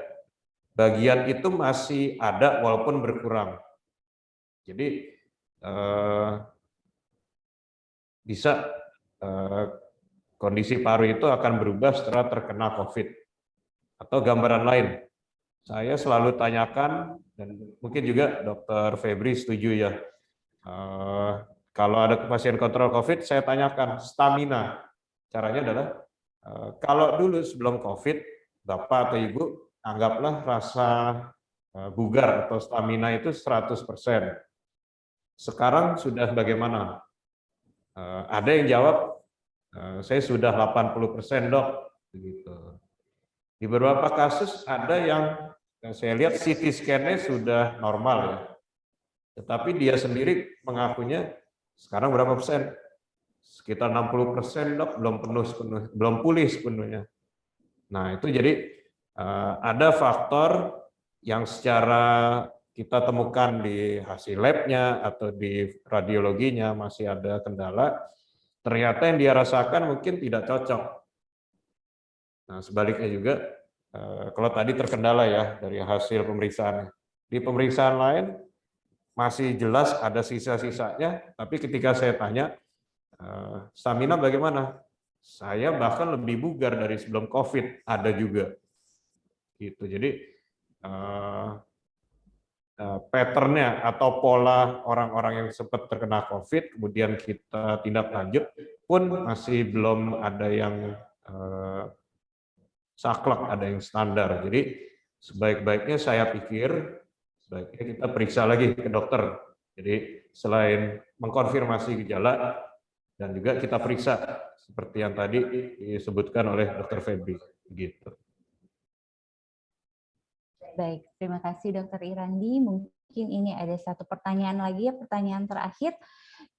bagian itu masih ada walaupun berkurang. Jadi bisa kondisi paru itu akan berubah setelah terkena COVID. Atau gambaran lain, saya selalu tanyakan, dan mungkin juga Dr. Febri setuju ya, kalau ada pasien kontrol COVID, saya tanyakan stamina. Caranya adalah, kalau dulu sebelum COVID, Bapak atau Ibu, anggaplah rasa bugar atau stamina itu 100%. Sekarang sudah bagaimana? Ada yang jawab, saya sudah 80% dok. Begitu. Di beberapa kasus ada yang saya lihat CT scan-nya sudah normal ya. Tetapi dia sendiri mengakunya sekarang berapa persen? Sekitar 60% dok, belum pulih sepenuhnya. Nah itu jadi ada faktor yang secara kita temukan di hasil labnya atau di radiologinya masih ada kendala, ternyata yang dia rasakan mungkin tidak cocok. Nah sebaliknya juga, kalau tadi terkendala ya dari hasil pemeriksaan. Di pemeriksaan lain masih jelas ada sisa-sisanya, tapi ketika saya tanya, stamina bagaimana? Saya bahkan lebih bugar dari sebelum COVID, ada juga. Gitu. Jadi pattern-nya atau pola orang-orang yang sempat terkena COVID, kemudian kita tindak lanjut pun masih belum ada yang saklek, ada yang standar. Jadi sebaik-baiknya saya pikir, sebaiknya kita periksa lagi ke dokter. Jadi selain mengkonfirmasi gejala, dan juga kita periksa seperti yang tadi disebutkan oleh Dr. Febri. Gitu. Baik, terima kasih Dr. Irandi. Mungkin ini ada satu pertanyaan lagi ya, pertanyaan terakhir.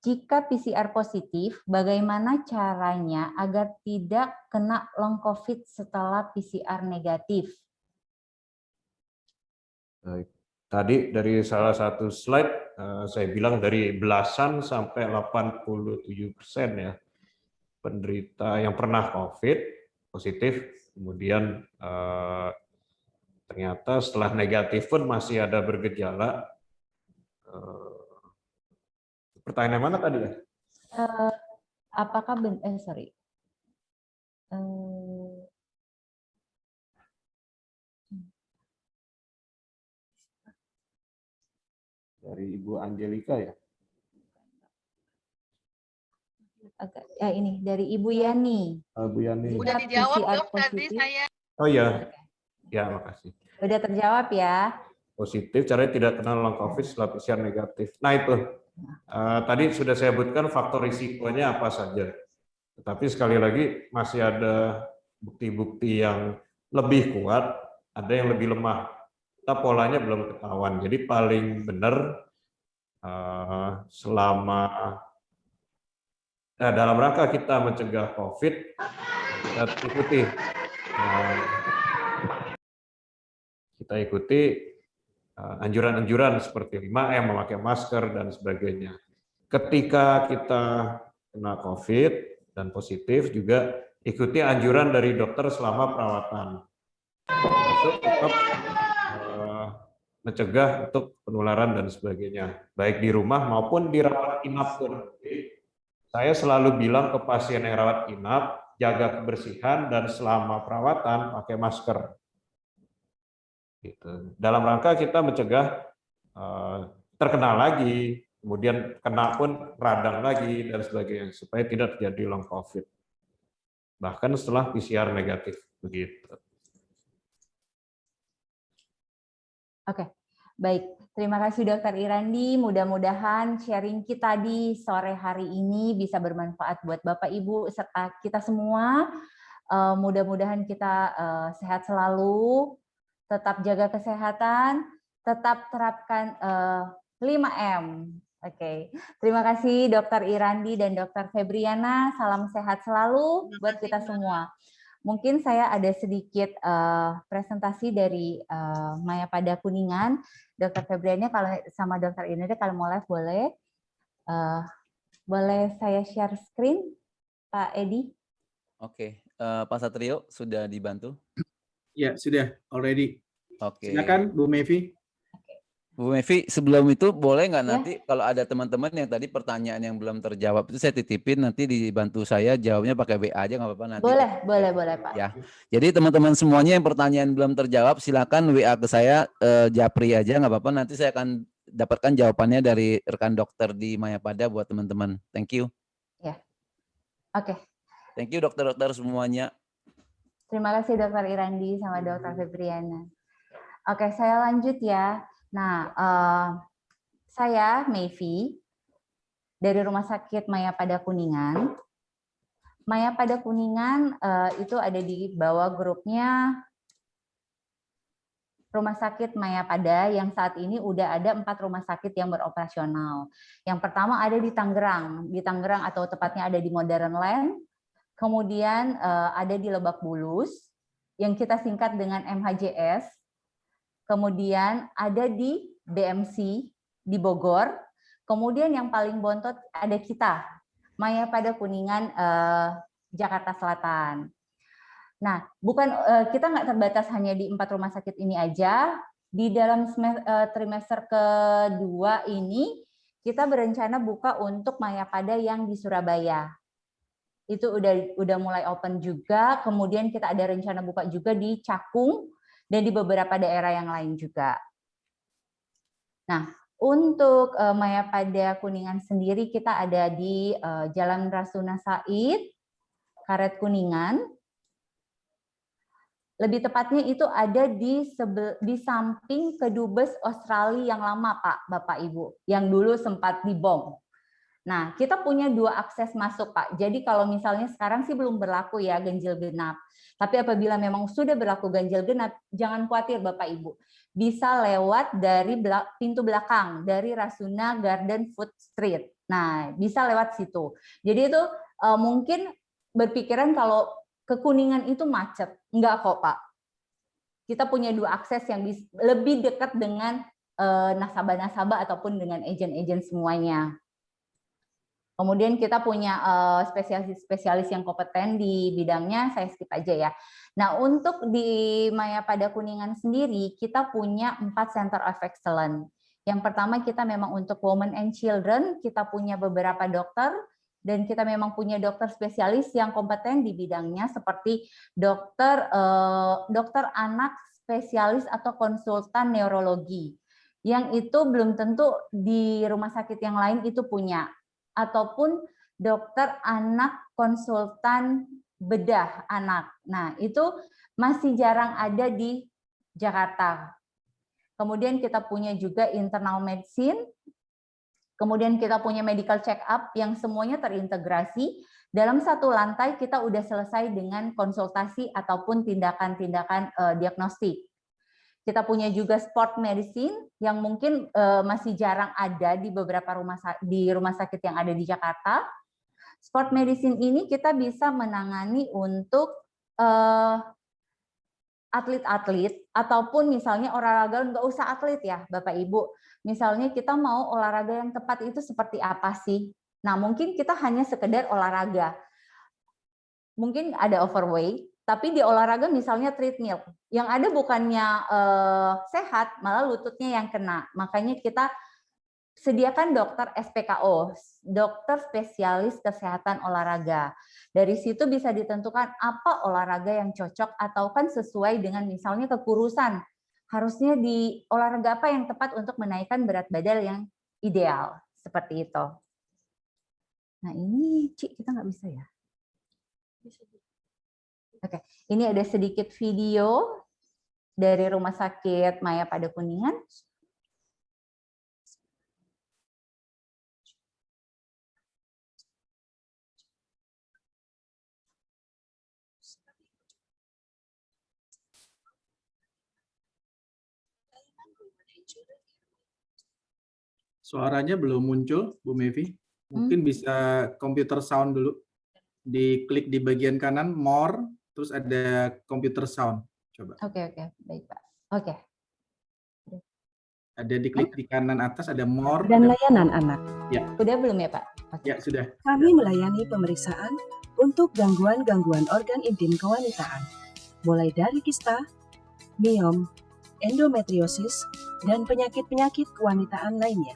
Jika PCR positif, bagaimana caranya agar tidak kena long COVID setelah PCR negatif? Baik. Tadi dari salah satu slide, saya bilang dari belasan sampai 87% ya, penderita yang pernah COVID positif, kemudian ternyata setelah negatif pun masih ada bergejala. Pertanyaan mana tadi ya? Apakah Dari Ibu Angelika ya? ini dari Ibu Yani. Bu Yani. Udah dijawab dok tadi saya. Oh iya, ya makasih. Udah terjawab ya. Positif, caranya tidak kena long COVID setelah PCR negatif. Nah itu, tadi sudah saya sebutkan faktor risikonya apa saja. Tetapi sekali lagi masih ada bukti-bukti yang lebih kuat, ada yang lebih lemah. Kita polanya belum ketahuan. Jadi paling benar selama dalam rangka kita mencegah COVID, kita ikuti. Nah, kita ikuti anjuran-anjuran seperti 5M, memakai masker dan sebagainya. Ketika kita kena COVID dan positif juga ikuti anjuran dari dokter selama perawatan. Termasuk tetap mencegah untuk penularan dan sebagainya, baik di rumah maupun di rawat inap pun. Saya selalu bilang ke pasien yang rawat inap, jaga kebersihan dan selama perawatan pakai masker. Gitu. Dalam rangka kita mencegah terkena lagi, kemudian kena pun radang lagi dan sebagainya, supaya tidak terjadi long COVID. Bahkan setelah PCR negatif, begitu. Oke, baik. Terima kasih Dokter Irandi. Mudah-mudahan sharing kita di sore hari ini bisa bermanfaat buat Bapak, Ibu, serta kita semua. Mudah-mudahan kita sehat selalu, tetap jaga kesehatan, tetap terapkan 5M. Oke, terima kasih Dokter Irandi dan Dokter Febriana. Salam sehat selalu buat kita semua. Mungkin saya ada sedikit presentasi dari Mayapada Kuningan. Dokter Febriana kalau sama Dokter Irandi kalau mau live boleh. Boleh saya share screen, Pak Edi? Oke, Pak Satrio sudah dibantu? Ya, sudah, already. Oke. Silakan, Bu Mevi. Bu Mevi, sebelum itu boleh nggak Ya. nanti kalau ada teman-teman yang tadi pertanyaan yang belum terjawab itu saya titipin, nanti dibantu saya jawabnya pakai WA aja nggak apa-apa nanti. Boleh Pak. Ya, jadi teman-teman semuanya yang pertanyaan belum terjawab silakan WA ke saya Japri aja nggak apa-apa, nanti saya akan dapatkan jawabannya dari rekan dokter di Mayapada buat teman-teman. Thank you. Ya, oke. Thank you dokter-dokter semuanya. Terima kasih Dokter Irandi sama Dokter Febriana. Oke, saya lanjut ya. Nah, saya Mevi dari Rumah Sakit Mayapada Kuningan. Mayapada Kuningan itu ada di bawah grupnya Rumah Sakit Mayapada yang saat ini udah ada 4 rumah sakit yang beroperasional. Yang pertama ada di Tangerang atau tepatnya ada di Modern Land. Kemudian ada di Lebak Bulus yang kita singkat dengan MHJS. Kemudian ada di BMC di Bogor. Kemudian yang paling bontot ada kita, Mayapada Kuningan, Jakarta Selatan. Nah, kita nggak terbatas hanya di 4 rumah sakit ini aja. Di dalam trimester kedua ini, kita berencana buka untuk Mayapada yang di Surabaya. Itu udah mulai open juga. Kemudian kita ada rencana buka juga di Cakung dan di beberapa daerah yang lain juga. Nah, untuk Mayapada Kuningan sendiri kita ada di Jalan Rasuna Said, Karet Kuningan. Lebih tepatnya itu ada di samping Kedubes Australia yang lama, Pak, Bapak Ibu, yang dulu sempat dibom. Nah, kita punya 2 akses masuk, Pak. Jadi kalau misalnya sekarang sih belum berlaku ya ganjil genap. Tapi apabila memang sudah berlaku ganjil genap, jangan khawatir Bapak Ibu. Bisa lewat dari pintu belakang, dari Rasuna Garden Food Street. Nah, bisa lewat situ. Jadi itu mungkin berpikiran kalau ke Kuningan itu macet. Enggak kok, Pak. Kita punya 2 akses yang lebih dekat dengan nasabah-nasabah ataupun dengan agen-agen semuanya. Kemudian kita punya spesialis-spesialis yang kompeten di bidangnya, saya skip aja ya. Nah, untuk di Mayapada Kuningan sendiri, kita punya 4 Center of Excellence. Yang pertama kita memang untuk Women and Children, kita punya beberapa dokter, dan kita memang punya dokter spesialis yang kompeten di bidangnya, seperti dokter anak spesialis atau konsultan neurologi. Yang itu belum tentu di rumah sakit yang lain itu punya. Ataupun dokter anak konsultan bedah anak. Nah, itu masih jarang ada di Jakarta. Kemudian kita punya juga internal medicine. Kemudian kita punya medical check up yang semuanya terintegrasi. Dalam satu lantai kita udah selesai dengan konsultasi ataupun tindakan-tindakan diagnostik. Kita punya juga sport medicine yang mungkin masih jarang ada di beberapa rumah sakit yang ada di Jakarta. Sport medicine ini kita bisa menangani untuk atlet-atlet ataupun misalnya olahraga, nggak usah atlet ya Bapak Ibu. Misalnya kita mau olahraga yang tepat itu seperti apa sih? Nah mungkin kita hanya sekedar olahraga. Mungkin ada overweight, tapi di olahraga misalnya treadmill. Yang ada bukannya sehat, malah lututnya yang kena. Makanya kita sediakan dokter SPKO, dokter spesialis kesehatan olahraga. Dari situ bisa ditentukan apa olahraga yang cocok atau kan sesuai dengan misalnya kekurusan. Harusnya di olahraga apa yang tepat untuk menaikkan berat badan yang ideal. Seperti itu. Nah ini, Ci, kita nggak bisa ya? Oke, ini ada sedikit video dari Rumah Sakit Maya pada Kuningan. Suaranya belum muncul, Bu Mevi. Mungkin bisa computer sound dulu. Diklik di bagian kanan, more, terus ada computer sound. Coba. Oke, baik Pak. Oke. Ada diklik di kanan atas, ada more. Dan layanan anak. Ya. Udah belum ya Pak? Ya, sudah. Kami melayani pemeriksaan untuk gangguan-gangguan organ intim kewanitaan, mulai dari kista, miom, endometriosis, dan penyakit-penyakit kewanitaan lainnya.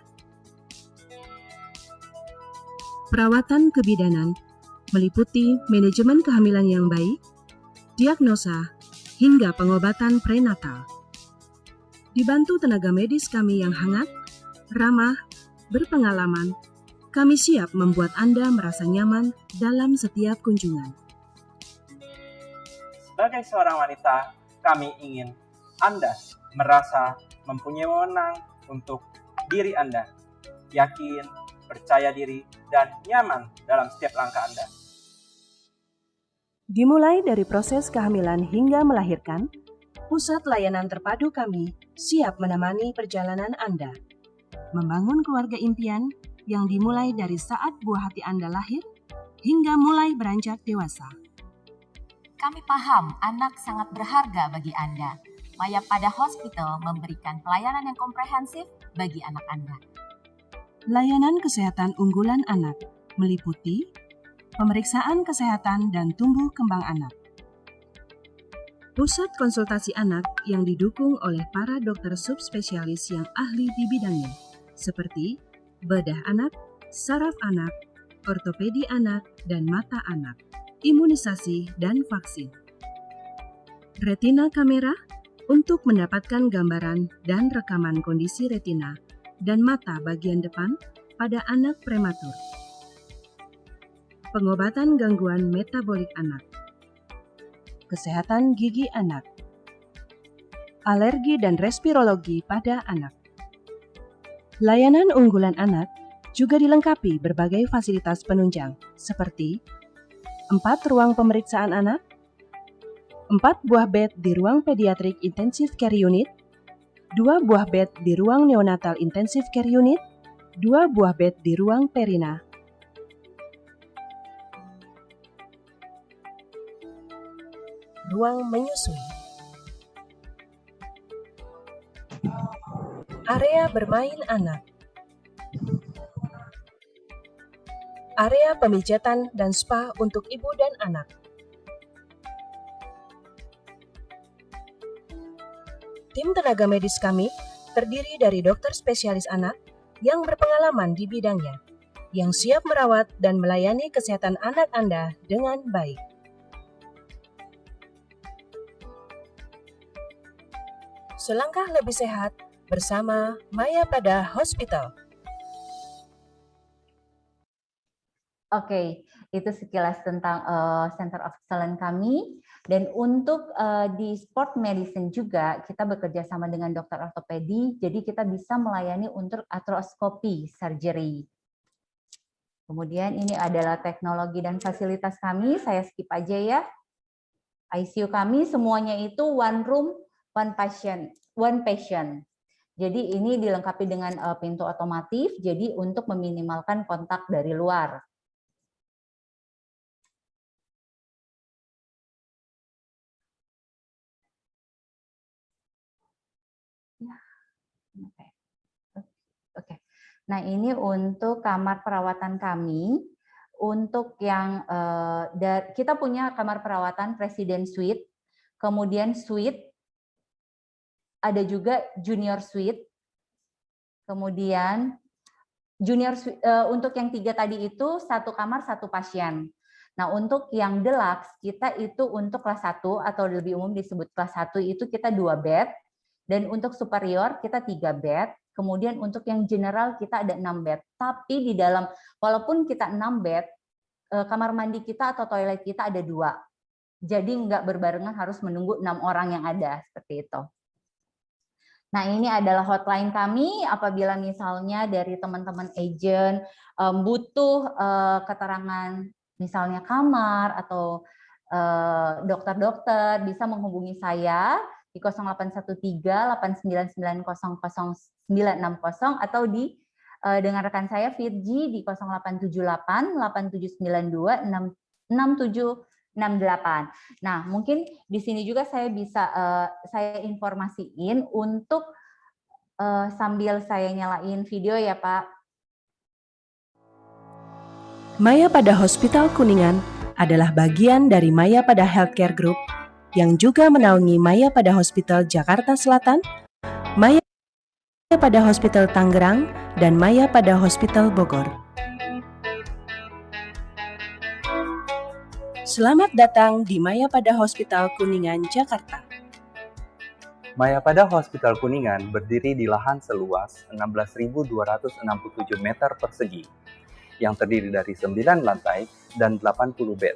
Perawatan kebidanan meliputi manajemen kehamilan yang baik, diagnosa, hingga pengobatan prenatal. Dibantu tenaga medis kami yang hangat, ramah, berpengalaman, kami siap membuat Anda merasa nyaman dalam setiap kunjungan. Sebagai seorang wanita, kami ingin Anda merasa mempunyai wewenang untuk diri Anda, yakin, percaya diri, dan nyaman dalam setiap langkah Anda. Dimulai dari proses kehamilan hingga melahirkan, pusat layanan terpadu kami siap menemani perjalanan Anda. Membangun keluarga impian yang dimulai dari saat buah hati Anda lahir hingga mulai beranjak dewasa. Kami paham anak sangat berharga bagi Anda. Maya pada Hospital memberikan pelayanan yang komprehensif bagi anak Anda. Layanan kesehatan unggulan anak meliputi pemeriksaan kesehatan dan tumbuh kembang anak. Pusat konsultasi anak yang didukung oleh para dokter subspesialis yang ahli di bidangnya, seperti bedah anak, saraf anak, ortopedi anak, dan mata anak, imunisasi, dan vaksin. Retina kamera untuk mendapatkan gambaran dan rekaman kondisi retina dan mata bagian depan pada anak prematur. Pengobatan gangguan metabolik anak. Kesehatan gigi anak. Alergi dan respirologi pada anak. Layanan unggulan anak juga dilengkapi berbagai fasilitas penunjang seperti 4 ruang pemeriksaan anak, 4 buah bed di ruang pediatric intensive care unit, 2 buah bed di ruang neonatal intensive care unit, 2 buah bed di ruang perina. Ruang menyusui. Area bermain anak. Area pemijatan dan spa untuk ibu dan anak. Tim tenaga medis kami terdiri dari dokter spesialis anak yang berpengalaman di bidangnya, yang siap merawat dan melayani kesehatan anak Anda dengan baik. Selangkah lebih sehat bersama Maya pada Hospital. Oke, itu sekilas tentang Center of Excellence kami. Dan untuk di sport medicine juga kita bekerja sama dengan dokter ortopedi, jadi kita bisa melayani untuk arthroskopi surgery. Kemudian ini adalah teknologi dan fasilitas kami, saya skip aja ya. ICU kami semuanya itu one room, one patient. Jadi ini dilengkapi dengan pintu otomatis, jadi untuk meminimalkan kontak dari luar. Ya, oke. Oke. Nah, ini untuk kamar perawatan kami. Untuk yang kita punya kamar perawatan Presiden Suite, kemudian suite, ada juga junior suite, kemudian junior untuk yang 3 tadi itu 1 kamar 1 pasien. Nah, untuk yang deluxe kita itu untuk kelas 1 atau lebih umum disebut kelas 1 itu kita 2 bed, dan untuk superior kita 3 bed. Kemudian untuk yang general kita ada 6 bed. Tapi di dalam, walaupun kita 6 bed, kamar mandi kita atau toilet kita ada 2. Jadi nggak berbarengan harus menunggu 6 orang yang ada, seperti itu. Nah, ini adalah hotline kami apabila misalnya dari teman-teman agent butuh keterangan misalnya kamar atau dokter-dokter, bisa menghubungi saya di 0813 899 00960 atau di dengan rekan saya Virgi di 0878 8792 6768. Nah, mungkin di sini juga saya bisa saya informasiin untuk sambil saya nyalain video ya, Pak. Maya Pada Hospital Kuningan adalah bagian dari Maya Pada Healthcare Group yang juga menaungi Maya Pada Hospital Jakarta Selatan, Maya Pada Hospital Tangerang, dan Maya Pada Hospital Bogor. Selamat datang di Maya Pada Hospital Kuningan, Jakarta. Maya Pada Hospital Kuningan berdiri di lahan seluas 16.267 meter persegi, yang terdiri dari 9 lantai dan 80 bed.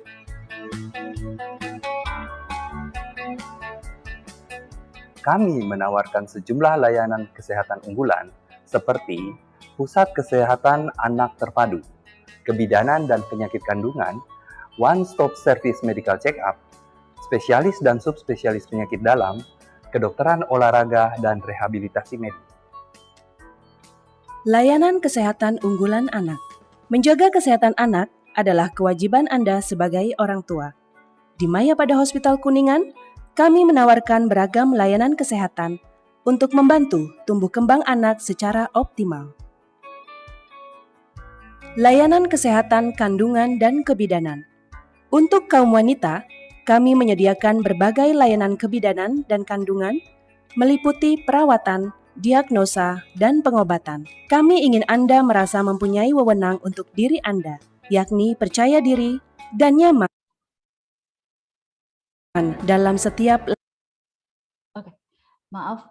Kami menawarkan sejumlah layanan kesehatan unggulan seperti Pusat Kesehatan Anak Terpadu, Kebidanan dan Penyakit Kandungan, One-Stop Service Medical Check-up, spesialis dan subspesialis penyakit dalam, kedokteran olahraga, dan rehabilitasi medis. Layanan kesehatan unggulan anak. Menjaga kesehatan anak adalah kewajiban Anda sebagai orang tua. Di Maya Pada Hospital Kuningan, kami menawarkan beragam layanan kesehatan untuk membantu tumbuh kembang anak secara optimal. Layanan kesehatan kandungan dan kebidanan. Untuk kaum wanita, kami menyediakan berbagai layanan kebidanan dan kandungan, meliputi perawatan, diagnosa, dan pengobatan. Kami ingin Anda merasa mempunyai wewenang untuk diri Anda, yakni percaya diri dan nyaman dalam setiap... Oke, maaf.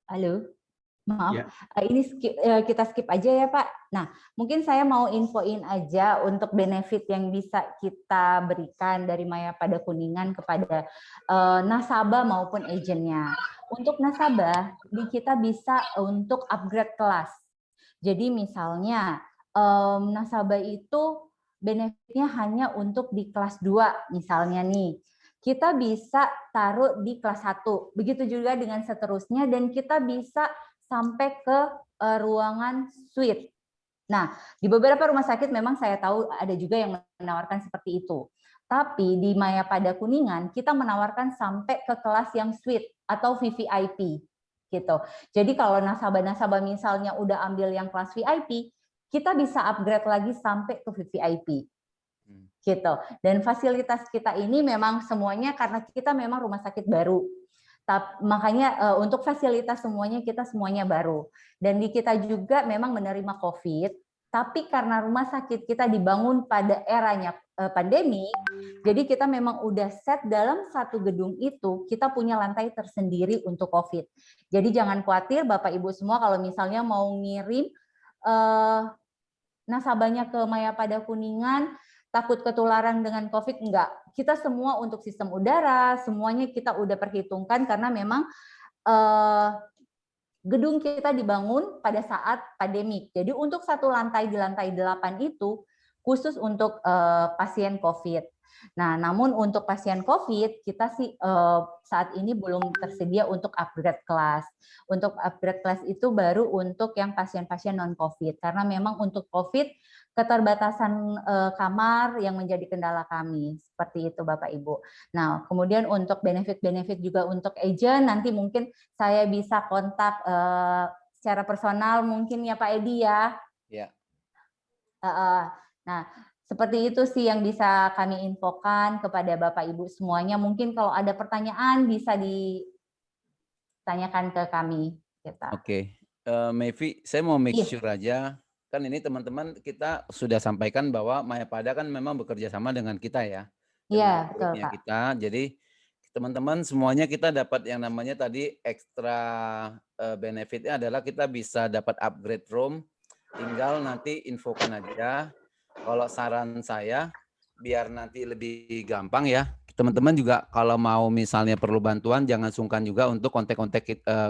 Halo, maaf. Ya. Ini kita skip aja ya, Pak. Nah, mungkin saya mau infoin aja untuk benefit yang bisa kita berikan dari Maya Pada Kuningan kepada nasabah maupun agennya. Untuk nasabah, kita bisa untuk upgrade kelas. Jadi misalnya nasabah itu benefitnya hanya untuk di kelas 2 misalnya nih. Kita bisa taruh di kelas 1. Begitu juga dengan seterusnya dan kita bisa sampai ke ruangan suite. Nah, di beberapa rumah sakit memang saya tahu ada juga yang menawarkan seperti itu. Tapi di Maya Pada Kuningan kita menawarkan sampai ke kelas yang suite atau VVIP gitu. Jadi kalau nasabah-nasabah misalnya udah ambil yang kelas VIP, kita bisa upgrade lagi sampai ke VVIP. Gitu. Dan fasilitas kita ini memang semuanya karena kita memang rumah sakit baru. Makanya untuk fasilitas semuanya kita semuanya baru. Dan di kita juga memang menerima COVID, tapi karena rumah sakit kita dibangun pada eranya pandemi, jadi kita memang udah set dalam satu gedung itu, kita punya lantai tersendiri untuk COVID. Jadi jangan khawatir Bapak Ibu semua kalau misalnya mau ngirim nasabahnya ke Maya Pada Kuningan, takut ketularan dengan COVID, enggak. Kita semua untuk sistem udara, semuanya kita udah perhitungkan karena memang gedung kita dibangun pada saat pandemik. Jadi untuk satu lantai di lantai 8 itu khusus untuk pasien COVID. Nah, namun untuk pasien COVID, kita sih saat ini belum tersedia untuk upgrade kelas. Untuk upgrade kelas itu baru untuk yang pasien-pasien non-COVID, karena memang untuk COVID, keterbatasan kamar yang menjadi kendala kami. Seperti itu Bapak Ibu. Nah, kemudian untuk benefit-benefit juga untuk agent, nanti mungkin saya bisa kontak secara personal mungkin ya Pak Edi ya. Ya. Nah, seperti itu sih yang bisa kami infokan kepada Bapak Ibu semuanya. Mungkin kalau ada pertanyaan bisa ditanyakan ke kami. Oke, Mevi, saya mau make Iya. sure aja. Kan ini teman-teman kita sudah sampaikan bahwa Mayapada kan memang bekerja sama dengan kita ya. Iya, betul Grupnya Pak. kita. Jadi teman-teman semuanya kita dapat yang namanya tadi ekstra benefitnya adalah kita bisa dapat upgrade room. Tinggal nanti infokan aja. Kalau saran saya biar nanti lebih gampang ya. Teman-teman juga kalau mau misalnya perlu bantuan jangan sungkan juga untuk kontak-kontak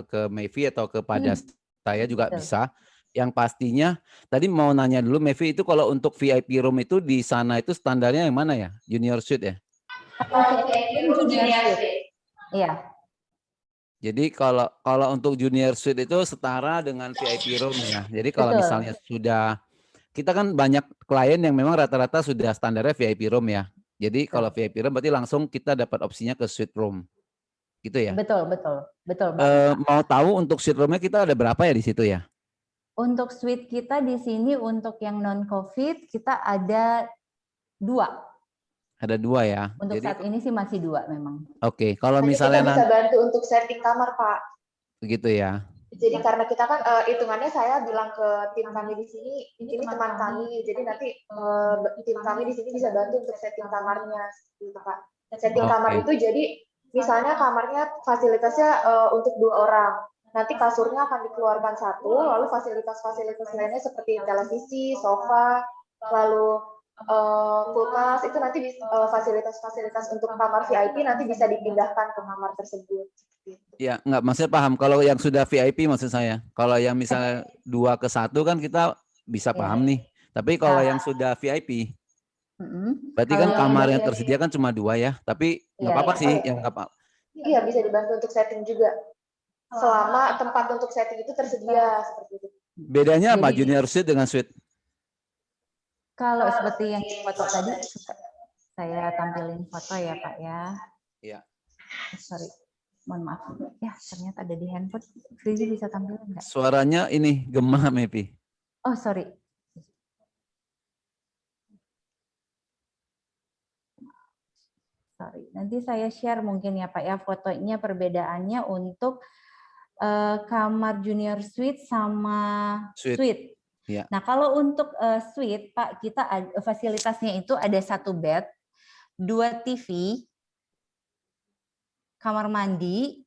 ke Mevi atau kepada saya juga Betul. bisa. Yang pastinya tadi mau nanya dulu Mevi, itu kalau untuk VIP room itu di sana itu standarnya yang mana ya? Junior suite ya? Junior suite. Iya. Jadi kalau untuk junior suite itu setara dengan VIP room ya. Jadi kalau Betul. misalnya sudah, kita kan banyak klien yang memang rata-rata sudah standarnya VIP room ya. Jadi kalau VIP room berarti langsung kita dapat opsinya ke suite room. Gitu ya. Betul, betul. Betul banget, Pak. Mau tahu untuk suite roomnya kita ada berapa ya di situ ya? Untuk suite kita di sini untuk yang non-COVID kita ada 2. Ada 2 ya. Untuk Jadi saat ini sih masih 2 memang. oke, kalau Nanti kita misalnya bisa bantu untuk setting kamar, Pak. begitu ya. Jadi karena kita kan hitungannya saya bilang ke tim kami di sini, ini teman kami, jadi nanti tim kami di sini bisa bantu untuk setting kamarnya, gitu Pak. Setting kamar itu jadi misalnya kamarnya fasilitasnya untuk 2 orang, nanti kasurnya akan dikeluarkan 1, lalu fasilitas-fasilitas lainnya seperti televisi, sofa, lalu kulkas itu nanti fasilitas-fasilitas untuk kamar VIP nanti bisa dipindahkan ke kamar tersebut. Ya, enggak, maksudnya paham. Kalau yang sudah VIP maksud saya. Kalau yang misalnya 2 ke 1 kan kita bisa paham nih. Tapi kalau yang sudah VIP, berarti kan kamar yang tersedia kan cuma 2 ya. Tapi nggak apa-apa sih, yang nggak apa. Iya, bisa dibantu untuk setting juga. Selama tempat untuk setting itu tersedia seperti itu. Bedanya apa junior suite dengan suite? Kalau seperti yang foto tadi, saya tampilin foto ya Pak ya. Iya. Sorry, mohon maaf. Ya, ternyata ada di handphone. Fridi bisa tampilin nggak? Suaranya ini gema, Mevi. Oh, sorry. Sorry, nanti saya share mungkin ya Pak ya fotonya perbedaannya untuk kamar junior suite sama suite. Ya. Nah, kalau untuk suite, Pak, kita fasilitasnya itu ada 1 bed, 2 TV, kamar mandi.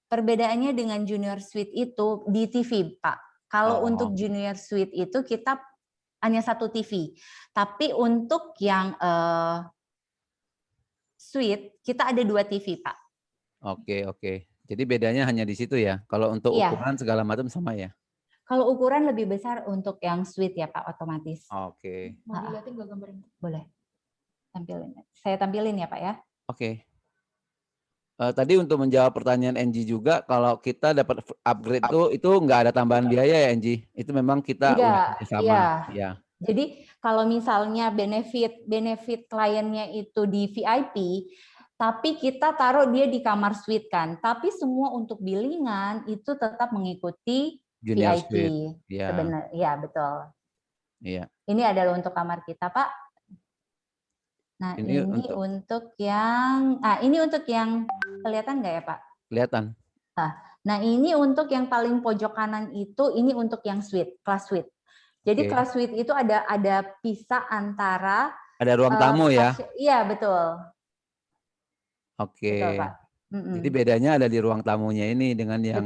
Perbedaannya dengan junior suite itu di TV, Pak. Kalau untuk junior suite itu kita hanya 1 TV. Tapi untuk yang suite, kita ada 2 TV, Pak. Oke. Jadi bedanya hanya di situ ya. Kalau untuk ukuran segala macam sama ya. Kalau ukuran lebih besar untuk yang suite ya Pak, otomatis. Oke. Mau dilihatin nggak gambarnya? Boleh. Tampilin. Saya tampilin ya Pak ya. Oke. Tadi untuk menjawab pertanyaan Angie juga, kalau kita dapat upgrade itu nggak ada tambahan biaya ya Angie? Itu memang kita udah sama. Ya. Jadi kalau misalnya benefit kliennya itu di VIP, tapi kita taruh dia di kamar suite kan, tapi semua untuk bilingan itu tetap mengikuti Junior VIP. suite. Ya. Sebenarnya, ya betul. Iya. Ini adalah untuk kamar kita, Pak. Nah, ini untuk yang kelihatan nggak ya, Pak? Kelihatan. Nah, ini untuk yang paling pojok kanan itu, ini untuk yang suite, kelas suite. Jadi kelas suite itu ada pisah antara ada ruang tamu ya? Iya, betul. Oke. Betul, Pak. Jadi bedanya ada di ruang tamunya ini dengan yang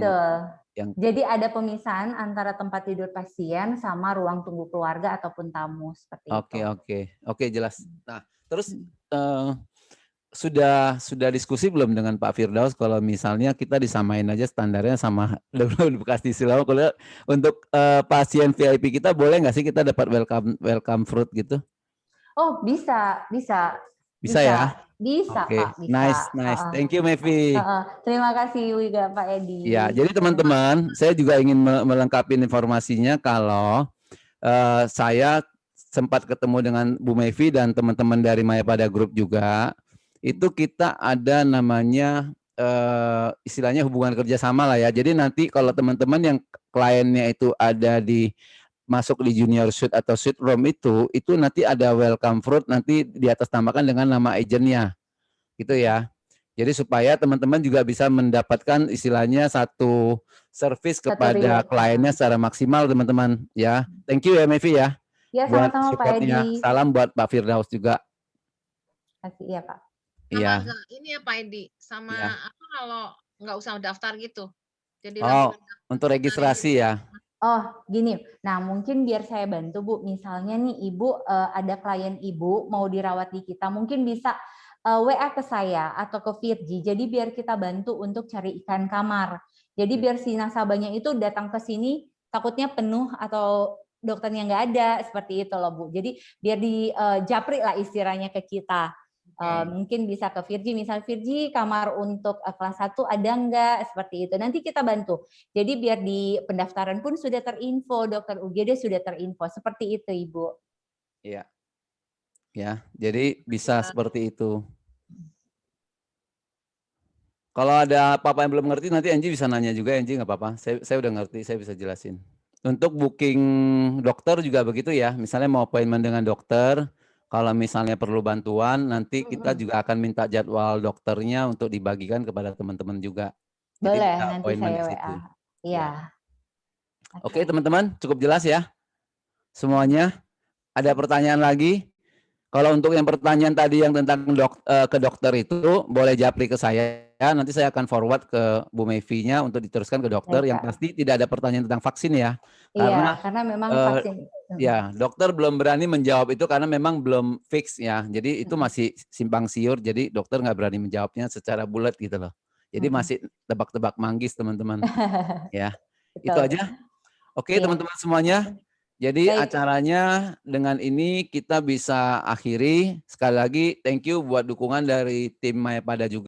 Jadi ada pemisahan antara tempat tidur pasien sama ruang tunggu keluarga ataupun tamu seperti itu. Oke, jelas. Nah, terus sudah diskusi belum dengan Pak Firdaus kalau misalnya kita disamain aja standarnya sama bekas di Silawak, kalau untuk pasien VIP kita boleh nggak sih kita dapat welcome fruit gitu? Oh, bisa. Bisa ya? Bisa, Oke, Kak, bisa. nice. Thank you, Mevi. Terima kasih juga Pak Edi. Ya, jadi teman-teman, saya juga ingin melengkapi informasinya kalau saya sempat ketemu dengan Bu Mevi dan teman-teman dari Mayapada Group juga. Itu kita ada namanya istilahnya hubungan kerjasama lah ya. Jadi nanti kalau teman-teman yang kliennya itu ada masuk di junior suite atau suite room itu nanti ada welcome fruit, nanti di atas tambahkan dengan nama agentnya, gitu ya. Jadi supaya teman-teman juga bisa mendapatkan istilahnya satu service kepada kliennya secara maksimal, teman-teman ya. Thank you ya Mevi ya. Ya, Buat sama-sama Pak supportnya. Edi. Salam buat Pak Firdaus juga. Kasih ya Pak. Iya. Ini ya Pak Edi, sama apa kalau nggak usah daftar gitu. Jadi untuk registrasi ya. Oh, gini. Nah, mungkin biar saya bantu, Bu. Misalnya nih, Ibu ada klien Ibu mau dirawat di kita, mungkin bisa WA ke saya atau ke Virgi. Jadi biar kita bantu untuk cari ikan kamar. Jadi biar si nasabahnya itu datang ke sini takutnya penuh atau dokternya nggak ada, seperti itu loh, Bu. Jadi biar di japri lah istilahnya ke kita. Mungkin bisa ke Virgi, misal Virgi kamar untuk kelas 1 ada enggak, seperti itu. Nanti kita bantu. Jadi biar di pendaftaran pun sudah terinfo, dokter UGD sudah terinfo. Seperti itu, Ibu. Iya. Ya, jadi bisa seperti itu. Kalau ada apa-apa yang belum ngerti nanti Angie bisa nanya juga, Angie nggak apa-apa. Saya udah ngerti, saya bisa jelasin. Untuk booking dokter juga begitu ya. Misalnya mau appointment dengan dokter, kalau misalnya perlu bantuan, nanti kita juga akan minta jadwal dokternya untuk dibagikan kepada teman-teman juga. Jadi boleh, bisa nanti appointment saya di WA. situ. Iya. Oke, teman-teman, cukup jelas ya semuanya. Ada pertanyaan lagi? Kalau untuk yang pertanyaan tadi yang tentang ke dokter itu boleh japri ke saya. Nanti saya akan forward ke Bu Mevi-nya untuk diteruskan ke dokter. Yang pasti tidak ada pertanyaan tentang vaksin ya. Karena memang vaksin. Ya, dokter belum berani menjawab itu karena memang belum fix ya. Jadi itu masih simpang siur. Jadi dokter nggak berani menjawabnya secara bulat gitu loh. Jadi masih tebak-tebak manggis teman-teman. Ya, itu aja. Oke teman-teman semuanya. Jadi acaranya dengan ini kita bisa akhiri. Sekali lagi thank you buat dukungan dari tim Mayapada juga.